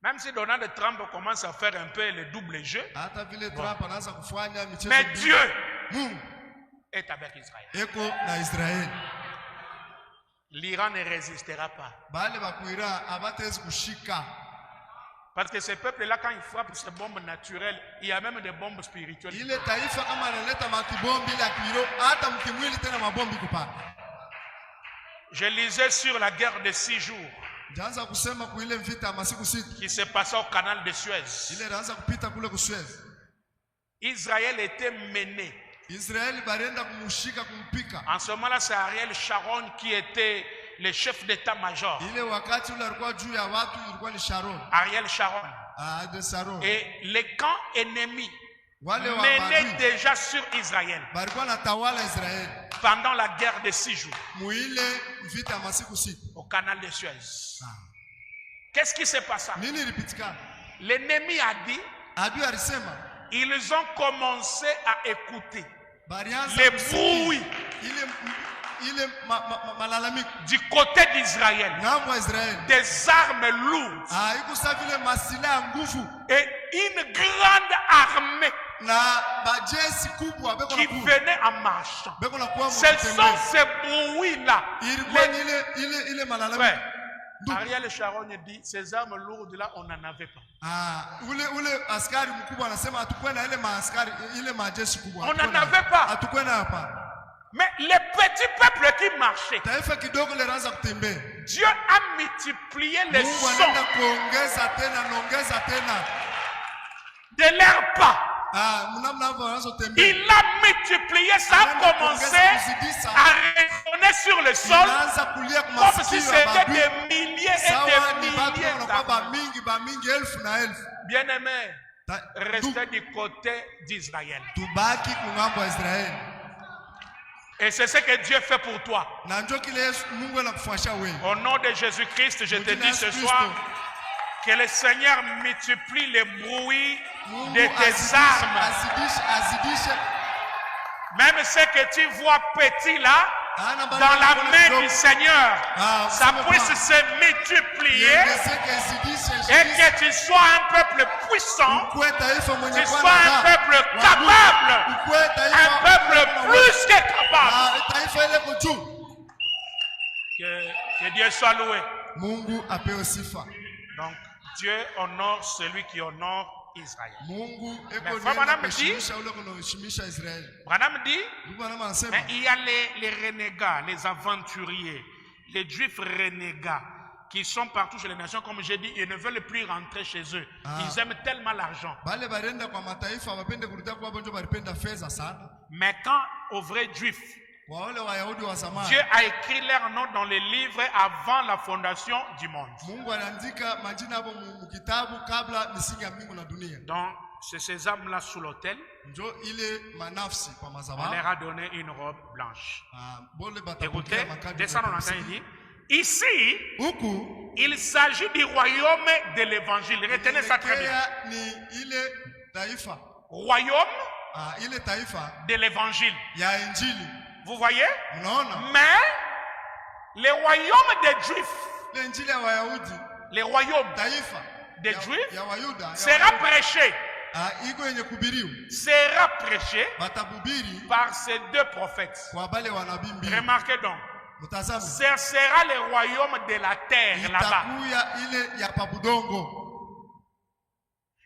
Même si Donald Trump commence à faire un peu le double jeu, Hata vile Trump anaanza kufanya michezo. mais mbili. Dieu Mungu est avec Israël. eko na Israeli. L'Iran ne résistera pas. Bale bakuira abatezi kushika. Parce que ces peuples-là, quand ils frappent ces bombes naturelles, il y a même des bombes spirituelles. Ile taifa kama analeta makibombi la kiro hata mkimwili tena mabombi kupata. Je lisais sur la guerre de 6 jours Jaanza kusema kuile vita ya masiku sita. qui se passait au canal de Suez. Ile anaanza kupita kule kusuez. Israël était mené. Israeli barienda kumushika kumpika. En ce moment-là, c'est Ariel Sharon qui était le chef d'état-major. Ile wakati ule alikuwa juu ya watu ilikuwa ni Sharon. Ariel Sharon. De Sharon. Et les camps ennemis Wale wa menaient badui déjà sur Israël balikuwa natawala Israeli. pendant la guerre de 6 jours Muile vita ya masiku sita. au canal de Suez. Qu'est-ce qui s'est passé? Nini ilipitikana? L'ennemi a dit, Adui alisema ils ont commencé à écouter barianza les kusikia bruits ile malalamiko du côté d'Israël, ngambo ya Israeli. des armes lourdes Ikusa vile masilaha ya nguvu et une grande armée na bajesi kubwa beko qui na kuwa. venait en marchant. Beko na kuwa Ce sont ces bruits-là. ilikuwa ni ile malalamiko. Frère, Ariel Sharon dit, ces armes lourdes-là, on n'en avait pas. Ule askari mkubwa anasema hatukuwa na ile maaskari ile majeshi kubwa. On n'en avait pas. Hatukuwa na hapa. Mais les petits peuples qui marchaient, Taifa kidogo linaanza kutembea. Dieu a multiplié les Mungu sons anaenda kuongeza tena naongeza tena. de leurs pas. Mnamna hapo anaanza kutembea. Il a multiplié, ça a commencé à résonner sur le sol comme si c'était des milliers et des milliers d'armes. Bien-aimés, restez du côté d'Israël. Tubaki kungambo Israeli. Et c'est ce que Dieu fait pour toi. Au nom de Jésus-Christ, je te dis ce soir que le Seigneur multiplie les bruits de tes armes. Même ce que tu vois petit là, dans la main du Seigneur, ça puisse se multiplier et que tu sois un peuple puissant, tu sois un peuple capable, un peuple plus que capable. Que Dieu soit loué. Donc, Dieu honore celui qui honore Israël. Mais Branham dit, mais il y a les renégats, les aventuriers, les juifs renégats qui sont partout chez les nations, comme j'ai dit, ils ne veulent plus rentrer chez eux. Ils aiment tellement l'argent. Mais quand aux vrais juifs, Dieu a écrit leur nom dans les livres avant la fondation du monde. Donc, c'est ces âmes-là sous l'autel. On leur a donné une robe blanche. Écoutez, descendons en il dit, ici, il s'agit du royaume de l'évangile. Retenez ça très bien. Royaume de l'évangile. Vous voyez? Mais Le royaume des Juifs, ile injili ya Wayahudi, le royaume taifa des Juifs ya Wayuda sera prêché, iko yenye kubiriwa, sera prêché batabubiri par ces deux prophètes. kwa bale wanabii mbili. Remarquez donc, Mtazame, ce sera le royaume de la terre là-bas. itakuya ile ya pabudongo.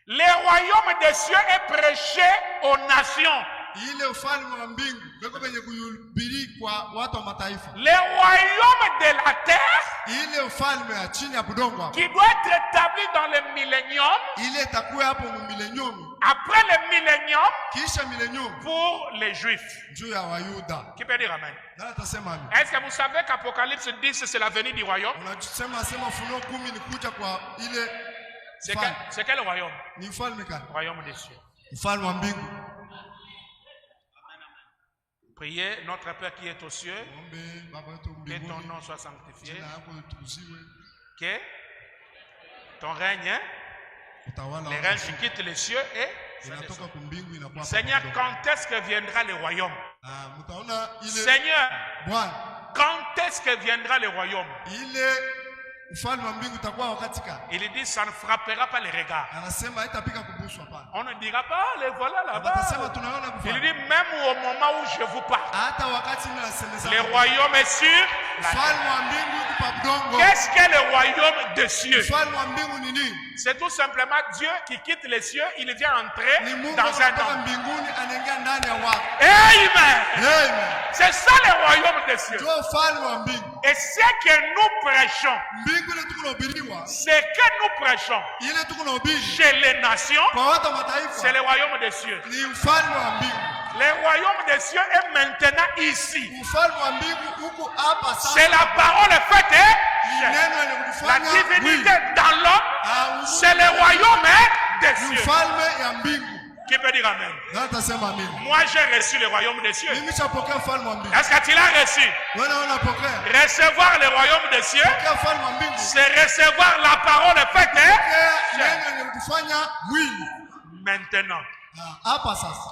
Le royaume des cieux est prêché aux nations. Ile ufalme wa mbingu beko benye kuyubiri kwa watu wa mataifa. Le royaume de la terre, Ile ufalme ya chini ya budongo qui doit être établi dans le millénium, ile itakuwa hapo mu millennium, après le millénium, kisha millennium pour les Juifs. juu ya Wayuda. Qui peut dire amen? Na atasema amen. Est-ce que vous savez qu'Apocalypse 10, c'est la venue du royaume? Unasema Funuo 10 ni kuja kwa ile C'est quel royaume? ni ufalme gani? Royaume des cieux. Ufalme wa mbingu. Priez, notre Père qui est aux cieux, Ombe baba yetu que ton mbinguni, nom soit sanctifié, jina lako litukuzwe, que ton règne, utawala les wako règnes qui quittent les cieux et inatoka kwa mbingu inakuwa hapa Seigneur, budongo. quand est-ce que viendra le royaume? Mtaona ile Seigneur, Bwana, quand est-ce que viendra le royaume? ile ufalme wa mbingu utakuwa wakati gani? Il dit, ça ne frappera pas les regards. Anasema haitapika kubusu, hapana. On ne dira pas, les voilà Watasema là-bas. tunaona Il kufanya. dit, même au moment où je vous parle, Hata wakati mimi nasemeza le royaume est sur la terre. ufalme wa mbingu uko pa budongo. Qu'est-ce que le royaume des cieux? Ufalme wa mbingu ni nini? C'est tout simplement Dieu qui quitte les cieux, il vient entrer Ni Mungu dans un kutoka homme. mbinguni anaingia ndani ya watu. Amen. Amen. C'est ça le royaume des cieux. Ndio ufalme wa mbingu. Et ce que nous prêchons, Mbingu ile tuko nahubiriwa, ce que nous prêchons ile tuko nahubiri chez les nations, kwa watu wa c'est mataifa le royaume des cieux. ni ufalme wa mbingu. Le royaume des cieux est maintenant ici. Ufalme wa mbingu uko hapa sasa. C'est la parole faite. Ni Chair. neno lenye La kufanya divinité mwili. dans l'homme, c'est le royaume des Ni cieux. ufalme ya mbingu. Qui peut dire amen? Na atasema amina. Moi, j'ai reçu le royaume des cieux. Mimi nishapokea ufalme wa mbingu. Est-ce que tu l'as reçu? Wewe unapokea? Recevoir le royaume des cieux, Pokea ufalme wa mbingu. c'est recevoir la parole faite. Pokea neno lenye kufanya mwili. Maintenant, Hapa sasa.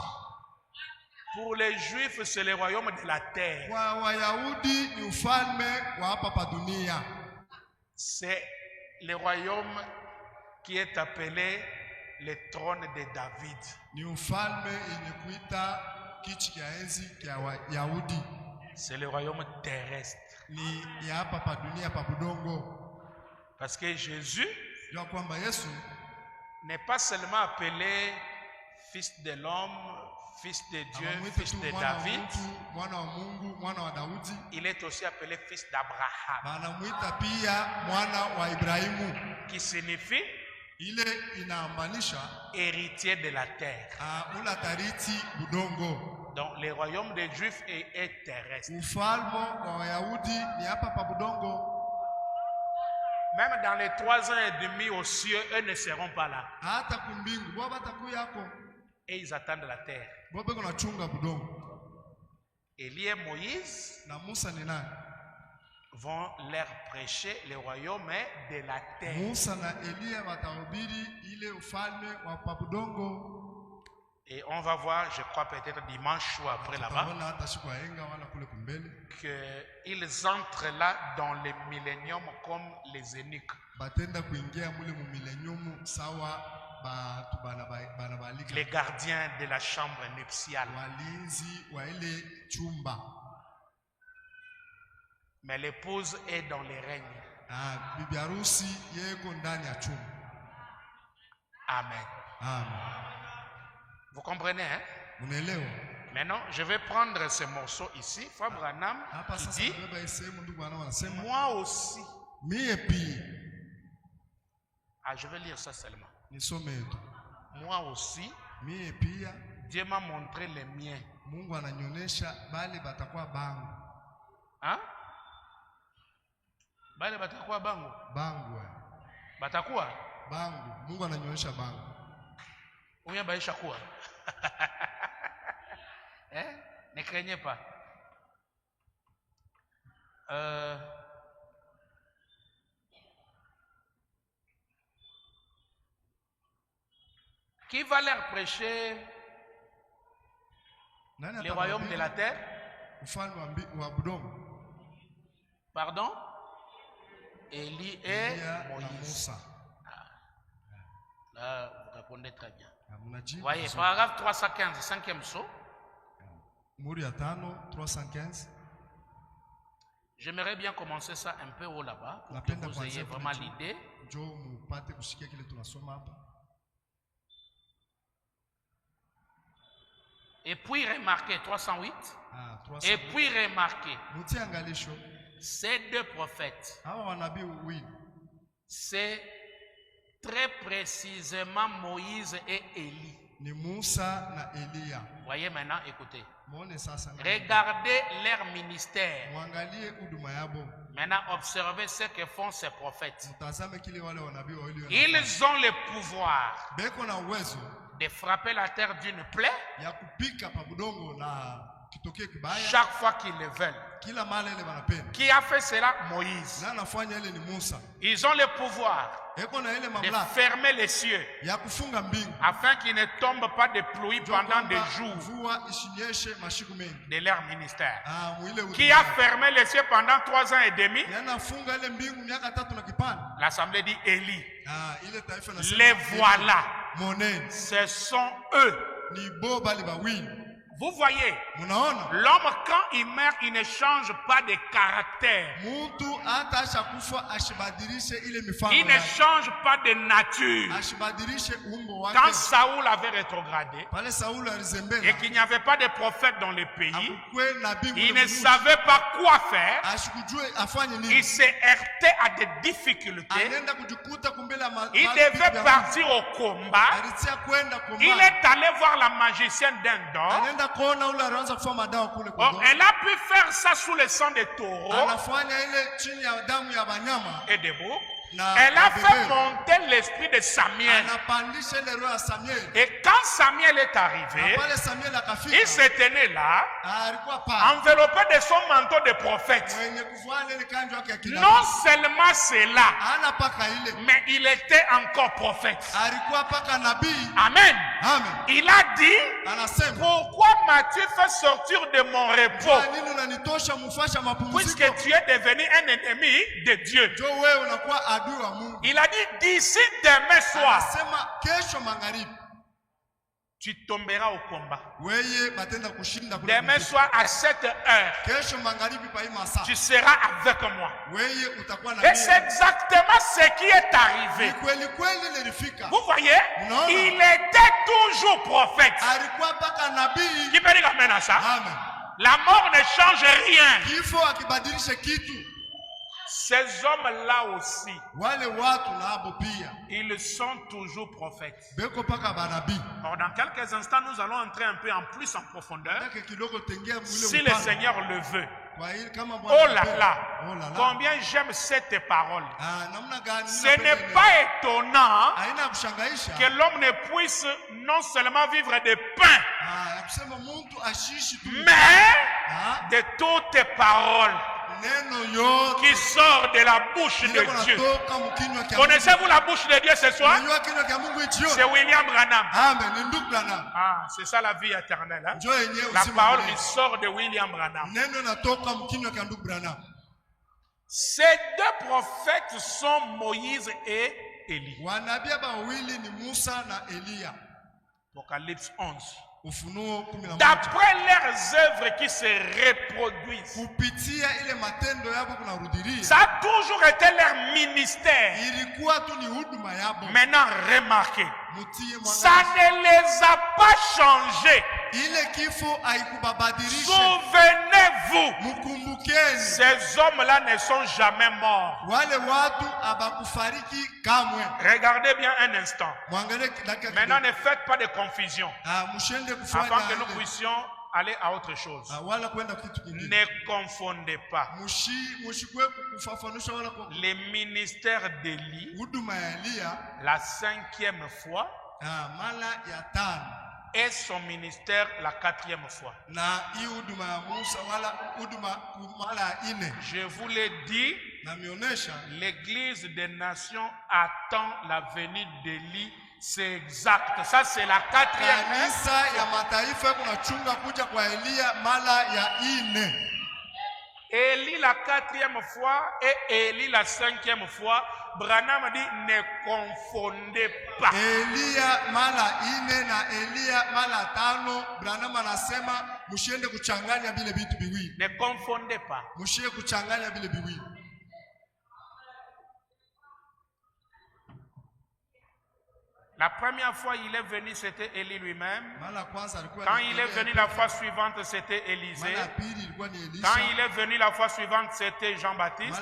pour les Juifs, c'est le royaume de la terre. Kwa Wayahudi ni ufalme wa hapa pa dunia. C'est le royaume qui est appelé le trône de David. Ni ufalme yenye kuita kichi kia enzi kia Wayahudi. C'est le royaume terrestre. Ni ya hapa pa dunia pa budongo. Parce que Jésus Jua kwamba Yesu n'est pas seulement appelé fils de l'homme, fils de Dieu, anamwita fils tu de mwana wa David. mtu, mwana wa Mungu, mwana wa Daudi. Il est aussi appelé fils d'Abraham, Anamwita pia mwana wa Ibrahimu. qui signifie Ile inaamanisha héritier de la terre. ula tariti budongo. Donc le royaume des Juifs est terrestre. Ufalme wa Wayahudi ni hapa pa budongo. Même dans les 3 ans et demi aux cieux, eux ne seront pas là. Hata kumbingu bo batakuya yako. Et ils attendent la terre. Bo beko na chunga budongo. Élie et Moïse Na Musa ni nani? vont leur prêcher le royaume de la terre. Musa na Elia watahubiri ile ufalme wa pa budongo. Et on va voir, je crois peut-être dimanche ou après là-bas, Tutaona hata siku ya henga wala kule kumbele. qu'ils entrent là dans le millénium comme les eunuques. Batenda kuingia mule mu millennium sawa batu bana balika. Les gardiens de la chambre nuptiale. Walinzi wa ile chumba. Mais l'épouse est dans les règnes. Bibi harusi yeko ndani ya chumba. Amen. Amen. Vous comprenez, hein? Unaelewa? Maintenant, je vais prendre ce morceau ici. Frère Branham Hapa qui sasa dit, baba isemu ndugu wanasema moi aussi. mie pia Ah, je vais lire ça seulement. nisome yetu. Moi aussi, Mie pia Dieu m'a montré les miens. Mungu ananyonyesha bale batakuwa bangu. Hein? Bale batakuwa bangu. Bangu. Batakuwa? Bangu. Mungu ananyonyesha bangu. Ou baisha kuwa? Ne craignez pas. Qui va leur prêcher le royaume de la terre? Ufalme wa budongo. Pardon? Élie et Elia na Moïse. Musa. Là, vous répondez très bien. Munajibu Voyez, vizuri. paragraphe 315, cinquième saut. Muri ya 5 315. J'aimerais bien commencer ça un peu haut là-bas pour que Napenda vous kuanzia ayez kule vraiment juu. l'idée. Njoo mupate kusikia kile tunasoma hapa. Et puis remarquez, 308. Ah, Et 300. puis remarquez, Mutie angalisho. ces deux prophètes, Hawa wanabii wawili c'est très précisément Moïse et Élie. ni Musa na Elia. Voyez maintenant, écoutez. Muone sasa. Regardez leur ministère. Muangalie huduma yabo. Maintenant, observez ce que font ces prophètes. Mtazame kile wale wanabii wawili wanafanya. Ils ont le pouvoir Beko na uwezo de frapper la terre d'une plaie ya kupika pa budongo na kitokee kibaya chaque fois qu'ils le veulent. kila mara ile wanapenda. Qui a fait cela? Moïse. Na anafanya ile ni Musa. Ils ont le pouvoir Eko na ile de mamlaka fermer les cieux ya kufunga mbingu afin qu'il ne tombe pas de pluie pendant des jours mvua isinyeshe mashiku mengi. de leur ministère. Ah, mwile Qui a fermé les cieux pendant 3 ans et demi? na anafunga ile mbingu miaka 3 na kipande. L'assemblée dit Élie. Ah, ile taifa nasema Les voilà. moneni Ce sont eux. ni bo bali bawili. Vous voyez, Munaona l'homme quand il meurt, il ne change pas de caractère. mtu hata ashakufa ashibadilishe ile mifano Il ne yake. change pas de nature. Ashibadilishe umbo Quand wake. Saoul avait rétrogradé Pale Sauli et alizembea qu'il n'y avait pas de prophète dans le pays, akukwe nabii il mule ne mmoja. savait pas quoi faire. Ashikujue afanye Il nini. s'est heurté à des difficultés. Anaenda kujikuta kumbele Il devait partir au combat. alitia kwenda Il komba. est allé voir la magicienne d'un don. Anaenda kuona ule alianza kufanya madawa kule Oh, kwa. elle a pu faire ça sous le sang des taureaux Anafanya ile chini ya damu ya banyama. et des veaux. Na Elle a fait bebe. monter l'esprit de Samuel. Anapandisha ile roho ya Samuel. Et quand Samuel est Na arrivé, pale Samuel akafika. il se tenait là, Alikuwa pale. enveloppé de son manteau de prophète. Mwenye kuvaa ile kanjo yake ya kinabii. Non seulement cela, Hana paka ile. mais il était encore prophète. Alikuwa paka nabii. Amen. Amen. Il a dit, Anasema, pourquoi m'as-tu fait sortir de mon repos kwa nini unanitosha mufasha puisque mapumziko? tu es devenu un ennemi de Dieu? Jo wewe unakuwa adui wa Mungu. Il a dit, d'ici demain soir, Anasema kesho magharibi tu tomberas au combat. weye batenda kushinda kule. Demain kumpiga. soir à 7 heures, Kesho magharibi pa hii masaa. tu seras avec moi. Weye utakuwa na Et c'est exactement ce qui est Ni arrivé. kweli kweli nilifika. Vous voyez, Non. il était toujours prophète. Alikuwa paka nabii. Qui peut dire amen à ça? Amen. La mort ne change rien. Kifo akibadilisha kitu. Ces hommes-là aussi, Wale watu na hapo pia. ils sont toujours prophètes. Beko paka banabii. Or, dans quelques instants, nous allons entrer un peu en plus en profondeur, Yake kidogo tengia mwile si le Seigneur le veut. Kwa hili kama Oh Bwana là anapenda. là, Oh là là. combien j'aime cette parole. Ah, namna gani? Ce n'est pas étonnant haina kushangaisha. que l'homme ne puisse non seulement vivre de pain, Ah, ya kusema mtu ashishi tu. mais Ah, de toutes paroles neno yote qui sortent de la bouche ile de Dieu. kunatoka mkinywa kia. Connaissez-vous la bouche de Dieu ce soir? Unajua kinywa kia Mungu hicho. C'est William Branham. Amen, ni ndugu Branham. Ah, c'est ça la vie éternelle. Hein? Njoo yenyewe La uzima parole milele. qui sort de William Branham. Neno natoka mkinywa kia ndugu Branham. Ces deux prophètes sont Moïse et Élie. Wanabii hapa wawili ni Musa na Elia. Apocalypse 11. Ufunuo 11. D'après leurs œuvres qui se reproduisent. Kupitia ile matendo yabo kunarudilia. Ça a toujours été leur ministère. Ilikuwa tu ni huduma yabo. Maintenant, remarquez. Mutie Ça mwangalie. ne les a pas changés. Ile kifo haikubabadilisha. Souvenez-vous, Mkumbukeni. ces hommes-là ne sont jamais morts. Wale watu abakufariki kamwe. Regardez bien un instant. Mwangalie dakika Maintenant, kidogo. ne faites pas de confusion Mshende afin kufanya que nous ile. puissions aller à autre chose. Wala kwenda kitu kingine. Ne confondez pas Mushikwe kufafanusha wala kwa les ministères d'Élie, huduma ya Elia la 5e fois, mara ya 5 et son ministère la 4e fois. na hii huduma ya Musa wala huduma mara ya 4. Je vous l'ai dit, Na mionyesha l'Église des nations attend la venue d'Élie. C'est exact. Ça, c'est la 4e. kanisa ya mataifa kunachunga kuja kwa Elia mara ya 4. Élie la 4e fois et Élie la 5e fois, Branham dit ne confondez pas. Elia mara 4 na Elia mara 5, Branham anasema msiende kuchanganya vile vitu viwili. Ne confondez pas. Msiende kuchanganya vile viwili. La première fois il est venu, c'était Élie lui-même. Quand il est venu la fois suivante, c'était Élisée. Quand il est venu la fois suivante, c'était Jean-Baptiste.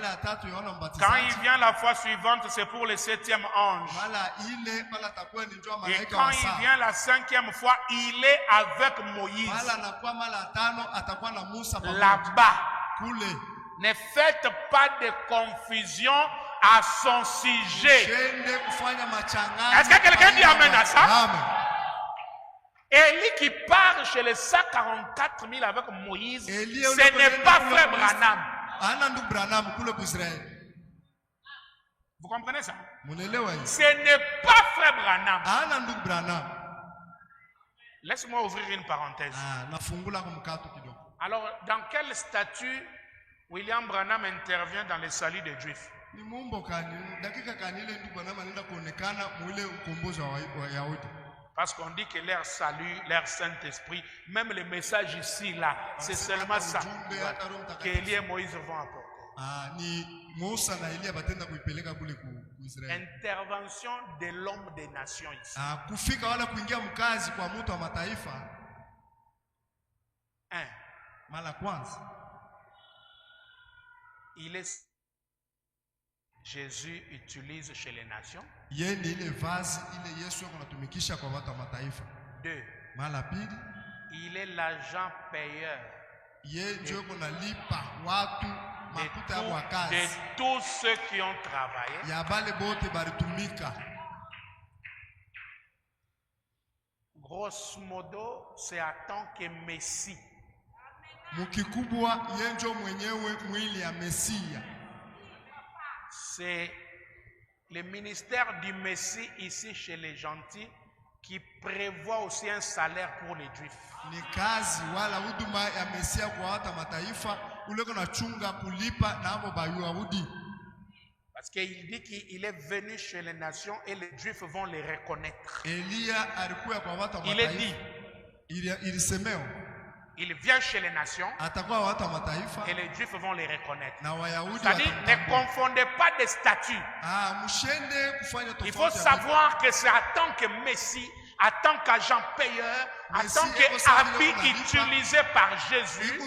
Quand il vient la fois suivante, c'est pour le 7e ange. Et quand il vient la 5e fois, il est avec Moïse. Là-bas. Ne faites pas de confusion à son sujet. Est-ce que quelqu'un dit amen à ça? Amen. Élie qui part chez les 144 000 avec Moïse, ce n'est pas frère Branham. Vous comprenez ça? Ce n'est pas frère Branham. Laisse-moi ouvrir une parenthèse. Alors, dans quel statut William Branham intervient dans le salut des Juifs? Parce qu'on dit que leur salut, leur Saint-Esprit, même le message ici, là, c'est seulement ça qu'Élie et Moïse vont apporter. Intervention de l'homme des nations ici. 1. Jésus utilise chez les nations. 2. Il est l'agent payeur de tous ceux qui ont travaillé. Grosso modo, c'est à tant que Messie. C'est le ministère du Messie ici chez les gentils qui prévoit aussi un salaire pour les Juifs. Parce qu'il dit qu'il est venu chez les nations et les Juifs vont les reconnaître. Il est dit. Il vient chez les nations et les Juifs vont les reconnaître. C'est-à-dire, ne confondez pas des statuts. Il faut savoir que c'est en tant que Messie, en tant qu'agent payeur, en tant qu'habit utilisé par Jésus,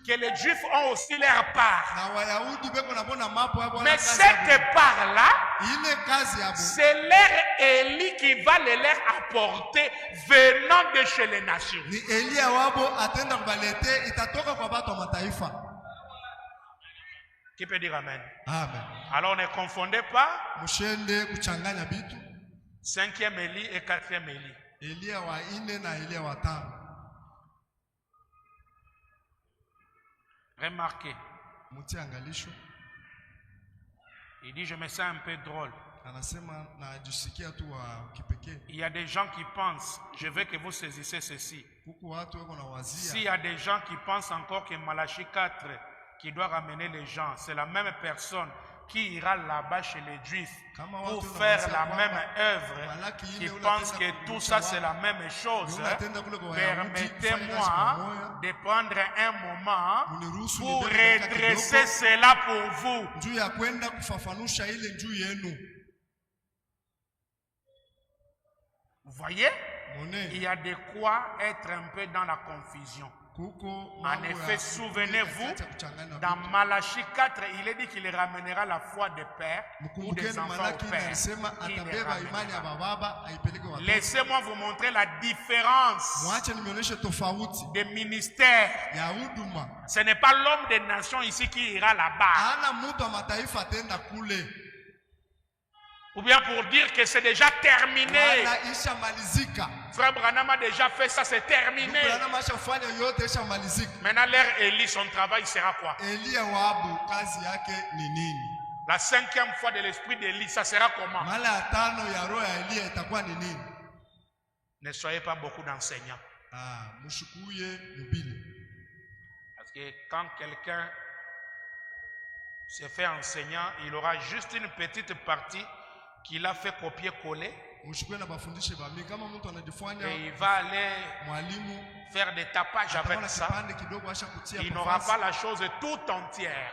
que les Juifs ont aussi leur part. Mais cette part-là, c'est leur Élie qui va les leur apporter venant de chez les nations. Qui peut dire amen? Amen. Alors ne confondez pas 5e Élie et 4e Élie. Remarquez. Il dit, je me sens un peu drôle. Il y a des gens qui pensent, je veux que vous saisissez ceci. S'il y a des gens qui pensent encore que Malachie 4, qui doit ramener les gens, c'est la même personne qui ira là-bas chez les Juifs pour faire la même œuvre, qui pense que tout ça c'est la même chose, permettez-moi de prendre un moment pour redresser cela pour vous. Vous voyez, il y a de quoi être un peu dans la confusion. En effet, souvenez-vous, dans Malachie 4, il est dit qu'il ramènera la foi des pères ou des enfants au père. Laissez-moi vous montrer la différence des ministères. Ce n'est pas l'homme des nations ici qui ira là-bas. Ou bien pour dire que c'est déjà terminé. Frère Branham a déjà fait ça, c'est terminé. Maintenant, leur Élie, son travail sera quoi? La 5e fois de l'esprit d'Élie, ça sera comment? Ne soyez pas beaucoup d'enseignants. Parce que que quand quelqu'un se fait enseignant, il aura juste une petite partie qu'il a fait copier-coller. Et il va aller faire des tapages avec ça. Il n'aura pas la chose tout entière.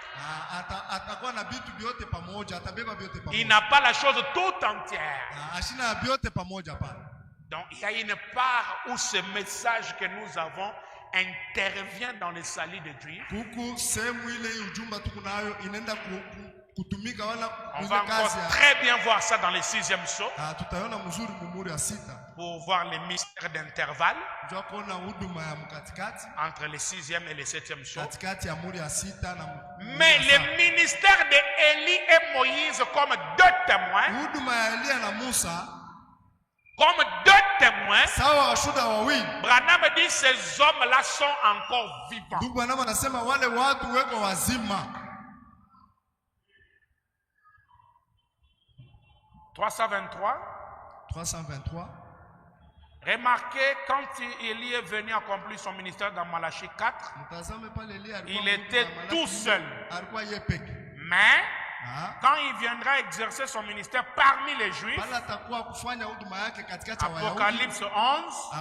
Il n'a pas la chose tout entière. Donc il y a une part où ce message que nous avons intervient dans le salut de Dieu. On va encore très bien voir ça dans le 6e saut. Pour voir les mystères d'intervalle entre le 6e et le 7e saut. Mais le ministère d'Élie et Moïse comme deux témoins, Branham dit ces hommes-là sont encore vivants. 323. Remarquez, quand Élie est venu accomplir son ministère dans Malachie 4, il était tout seul. Mais quand il viendra exercer son ministère parmi les Juifs, Apocalypse 11,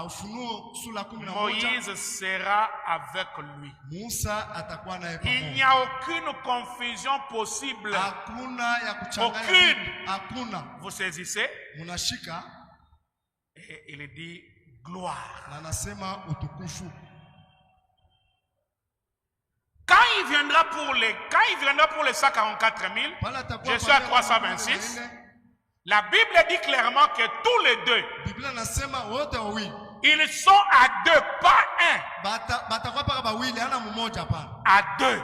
Moïse sera avec lui. Il n'y a aucune confusion possible. Aucune. Vous saisissez? Et il dit gloire. Quand il viendra pour les 144 000, je suis à 326. La Bible dit clairement que tous les deux, ils sont à deux, pas un. À deux.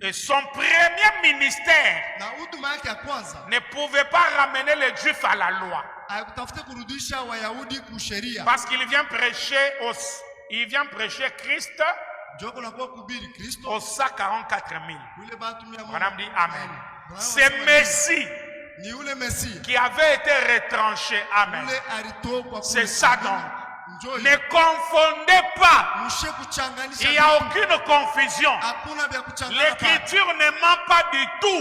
Et son premier ministère ne pouvait pas ramener les Juifs à la loi. Parce qu'il vient prêcher Christ aux 144 000. Madame dit Amen. C'est Messie qui avait été retranché. Amen. C'est ça donc. Ne confondez pas. Il n'y a aucune confusion. L'écriture ne ment pas du tout.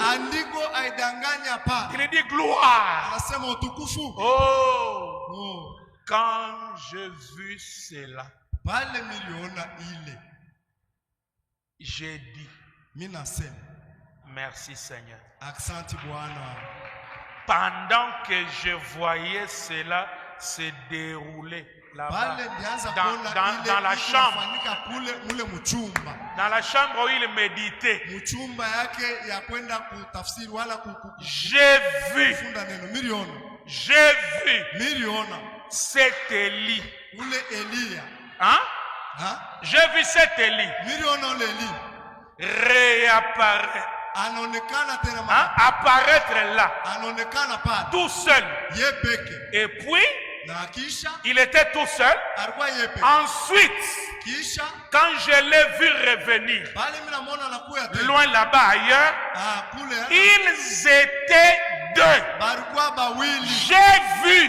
Il dit gloire. Oh, quand j'ai vu cela, j'ai dit merci Seigneur. Pendant que je voyais cela se dérouler là-bas, dans la chambre, où il méditait, j'ai vu cet Élie. Hein? J'ai vu cet Élie réapparaître. Apparaître là, tout seul. Et puis, il était tout seul. Ensuite, quand je l'ai vu revenir, loin là-bas ailleurs, ils étaient deux. J'ai vu.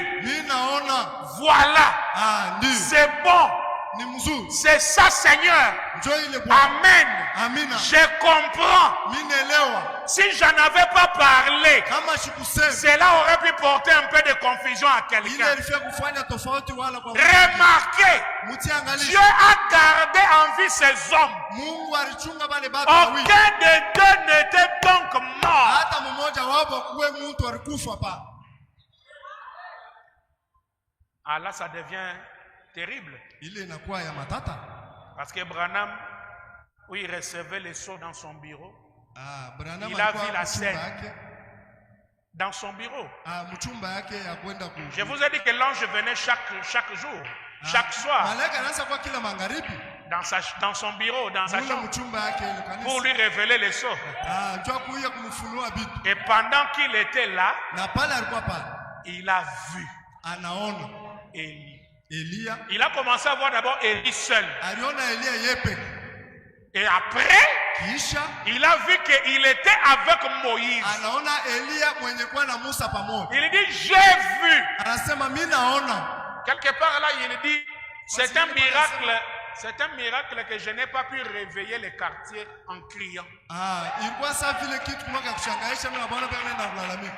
Voilà. C'est bon. C'est ça, Seigneur. Amen. Je comprends. Si je n'avais pas parlé, cela aurait pu porter un peu de confusion à quelqu'un. Remarquez, Dieu a gardé en vie ces hommes. Aucun des deux n'était donc mort. Ah là, ça devient terrible. Parce que Branham, où il recevait les sceaux dans son bureau, il a vu la scène dans son bureau. Je vous ai dit que l'ange venait chaque jour, chaque soir, dans son bureau, dans sa chambre, pour lui révéler les sceaux. Et pendant qu'il était là, il a vu Élie. Il a commencé à voir d'abord Élie seul. Et après, il a vu qu'il était avec Moïse. Il dit, j'ai vu. Quelque part là, il dit, c'est un miracle C'est un miracle que je n'ai pas pu réveiller les quartiers en criant. ilikuwa saa vile kitu kimoja kushangaisha, mimi naona pale naenda kulalamika.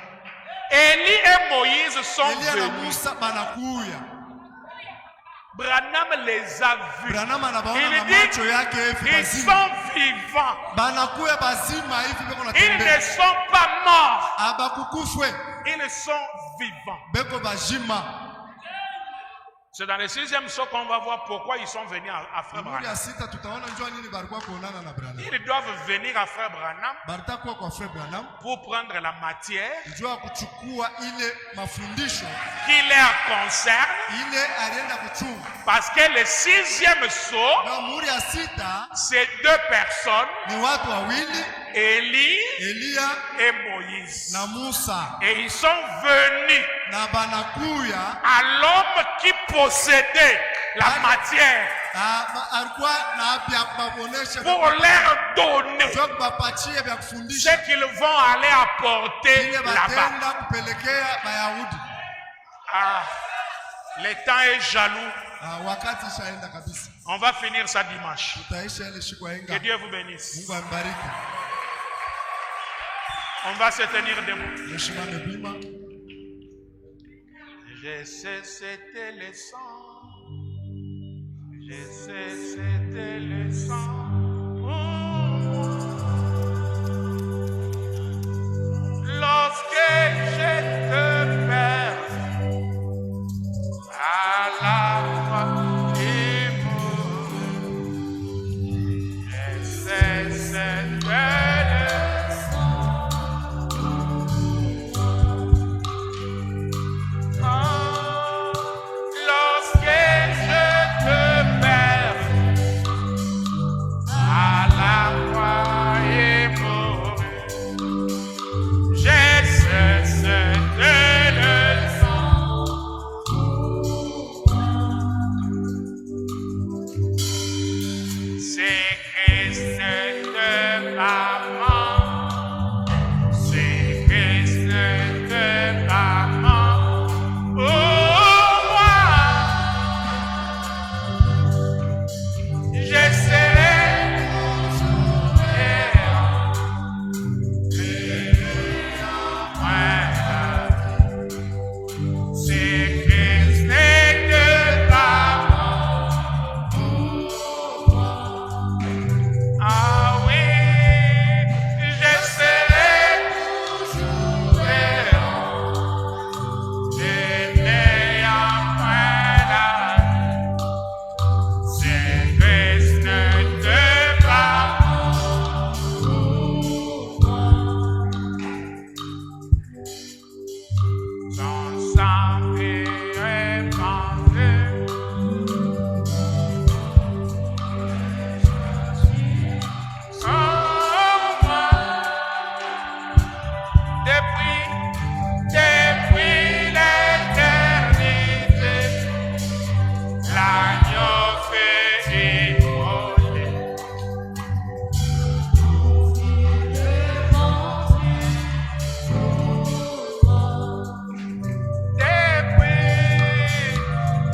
Élie et Moïse sont Elia na venus. Musa banakuya. Branham les a vus. Branham anabaona Il na dit, macho yake hivi ils bazima. sont vivants. Banakuya bazima hivi beko Ils natembea. ne sont pas morts. Abakukufwe Ils sont vivants. beko bazima. C'est dans le 6e saut qu'on va voir pourquoi ils sont venus à Frère Mungu ya Branham. sita tutaona njoo nini barikuwa kuonana na Branham. Ils doivent venir à Frère Branham Baritakuwa kwa Frère Branham pour prendre la matière njoo kuchukua ile mafundisho qui les concerne. ile alienda kuchunga. Parce que le 6e saut, Na muhuri ya sita c'est 2 personnes, ni watu wawili, Élie Elia et Moïse. na Musa, Et ils sont venus na banakuya à l'homme qui possédait la matière alikuwa na vya kubaonesha pour leur donner njoo kubapatia vya ce kufundisha qu'ils vont aller apporter ile là-bas. batenda kupelekea Bayahudi. Ah, le temps est jaloux. Wakati ishaenda kabisa, On va finir ça dimanche. tutaisha ile siku ya Que Inga. Dieu vous bénisse. Mungu ambariki. On va se tenir debout. Mshimame bima. Je sais c'était le sang. Je sais c'était le sang. Lorsque je te perds à la croix et mort, je sais c'était le sang. Lorsque je te perds à la croix et mort, j'ai cessé de le sang. C'est Christ de maman, c'est Christ de maman. Oh, moi, je serai c'est Christ de maman. Ah oui, je serai toujours aimé après la vie. C'est Christ de maman. Son sang est répandu. Comme moi, depuis l'éternité, l'agneau fait immoler.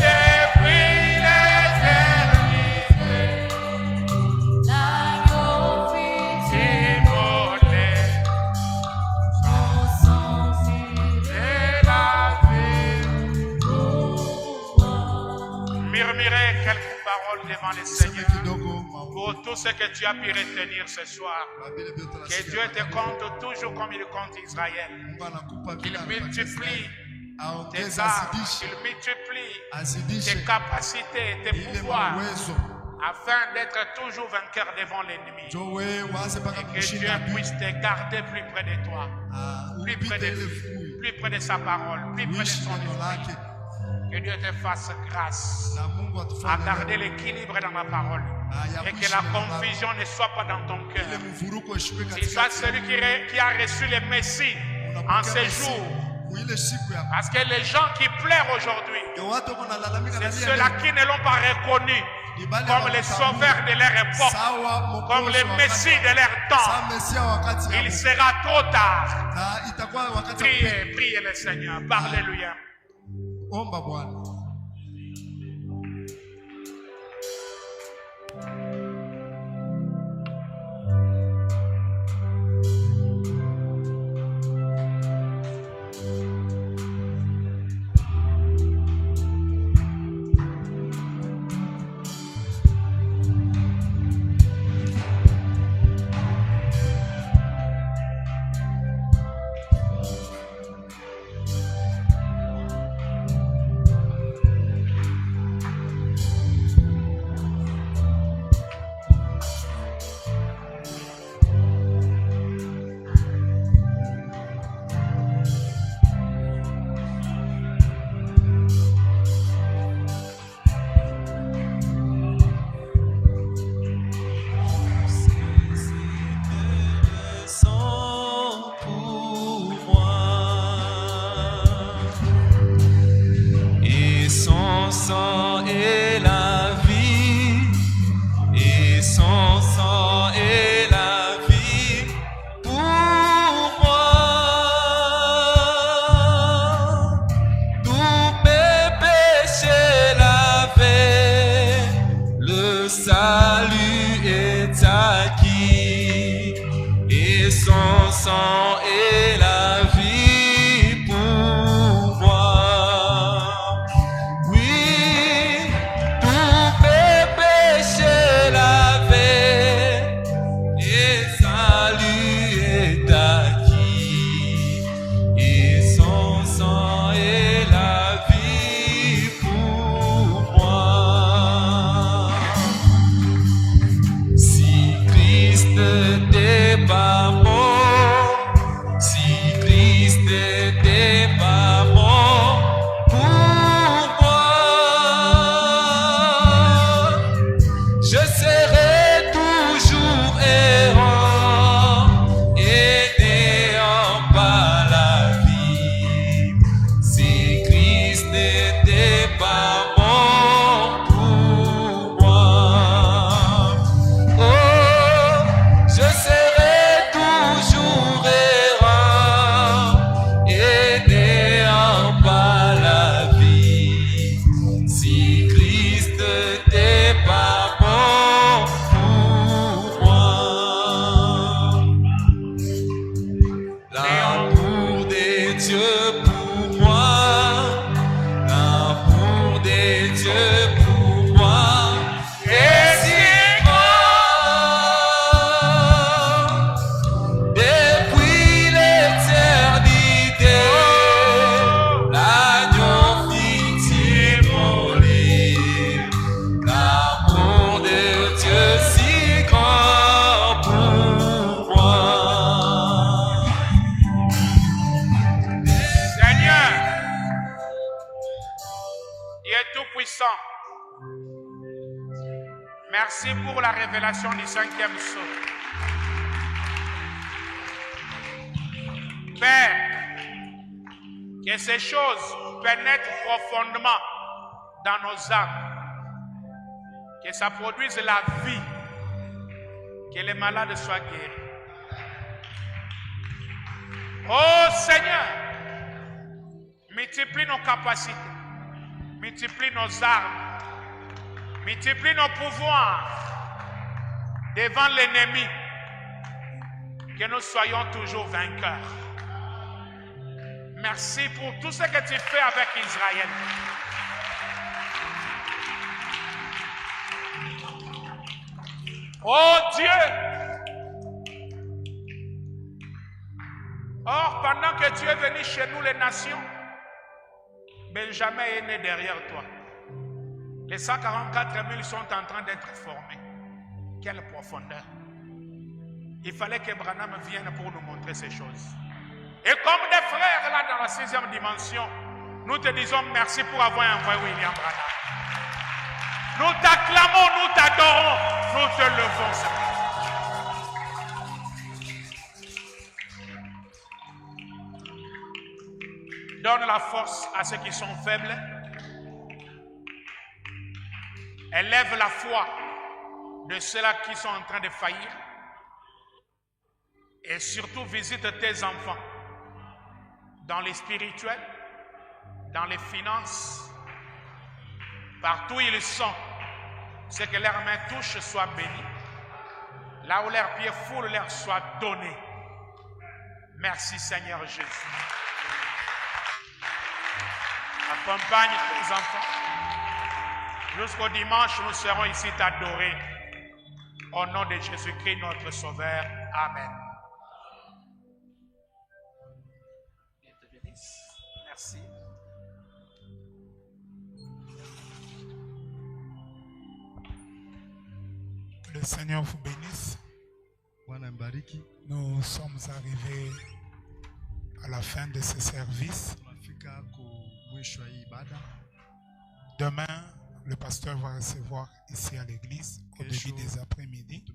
Depuis l'éternité, immolé, et la vie. Murmurez quelques paroles devant le Sema Seigneur kidogo pour tout ce que tu as pu retenir ce soir. vile vyote Que nasikia. Dieu te compte toujours comme il compte Israël. Mungu anakupa Qu'il vile anapatia. multiplie tes Aongeze, armes, azidishe, qu'il multiplie tes azidishe capacités, tes ile pouvoirs, mawezo. afin d'être toujours vainqueur devant l'ennemi. Njoo wewe uanze mpaka Et que Dieu kumshinda adui. puisse te garder plus près de toi, plus près Upite de ile lui, fui. plus près de sa parole, plus près de Uishi son neno esprit. lake Que Dieu te fasse grâce na Mungu à atufanye garder l'équilibre dans la parole. Et que la confusion ne soit pas dans ton cœur. ile mvuruko ishike Tu sois katika celui qui a reçu le Messie en ces jours. ile siku ya Parce que les gens qui pleurent aujourd'hui, watu wako nalalamika na c'est ceux-là qui ne l'ont pas reconnu comme les sauveurs de leur époque, comme les messies de leur temps. Il sera trop tard. na itakuwa wakati wa Priez, priez le Seigneur, parlez-lui. omba Bwana. sang est la vie pour moi. Oui, tous mes péchés lavés et salut est acquis. Et son sang est la vie pour moi. Si Christ n'était pas mort, si Christ n'était pas mort pour moi, je serais toujours errant et n'ayant pas la vie. Si Christ n'était pas mort pour moi, oh, je serai toujours errant et n'ayant pas la vie. Si Christ n'était pas mort pour moi, l'amour des dieux pour moi, l'amour des dieux pour moi est si grand. Depuis l'éternité, l'agneau fit mourir. L'amour de Dieu si grand pour moi. Seigneur, il est tout puissant. Merci pour la révélation du 5e psaume. Père, que ces choses pénètrent profondément dans nos âmes, que ça produise la vie, que les malades soient guéris. Oh Seigneur, multiplie nos capacités, multiplie nos armes, multiplie nos pouvoirs devant l'ennemi, que nous soyons toujours vainqueurs. Merci pour tout ce que tu fais avec Israël. Oh Dieu! Or, pendant que tu es venu chez nous, les nations, Benjamin est né derrière toi. Les 144 000 sont en train d'être formés. Quelle profondeur! Il fallait que Branham vienne pour nous montrer ces choses. Et comme des frères là dans la 6e dimension, nous te disons merci pour avoir envoyé William Branham. Nous t'acclamons, nous t'adorons, nous te levons, Seigneur. Donne la force à ceux qui sont faibles. Élève la foi de ceux-là qui sont en train de faillir. Et surtout visite tes enfants dans les spirituels, dans les finances, partout où ils sont. Ce que leurs mains touchent soit béni. Là où leurs pieds foulent, leur soit donné. Merci Seigneur Jésus. Accompagne tes enfants. Jusqu'au dimanche, nous serons ici t'adorer. Au nom de Jésus-Christ, notre Sauveur. Amen. Dieu te bénisse. Merci. Le Seigneur vous bénisse. Nous sommes arrivés à la fin de ce service. Demain, le pasteur va recevoir ici à l'église au début des après-midi.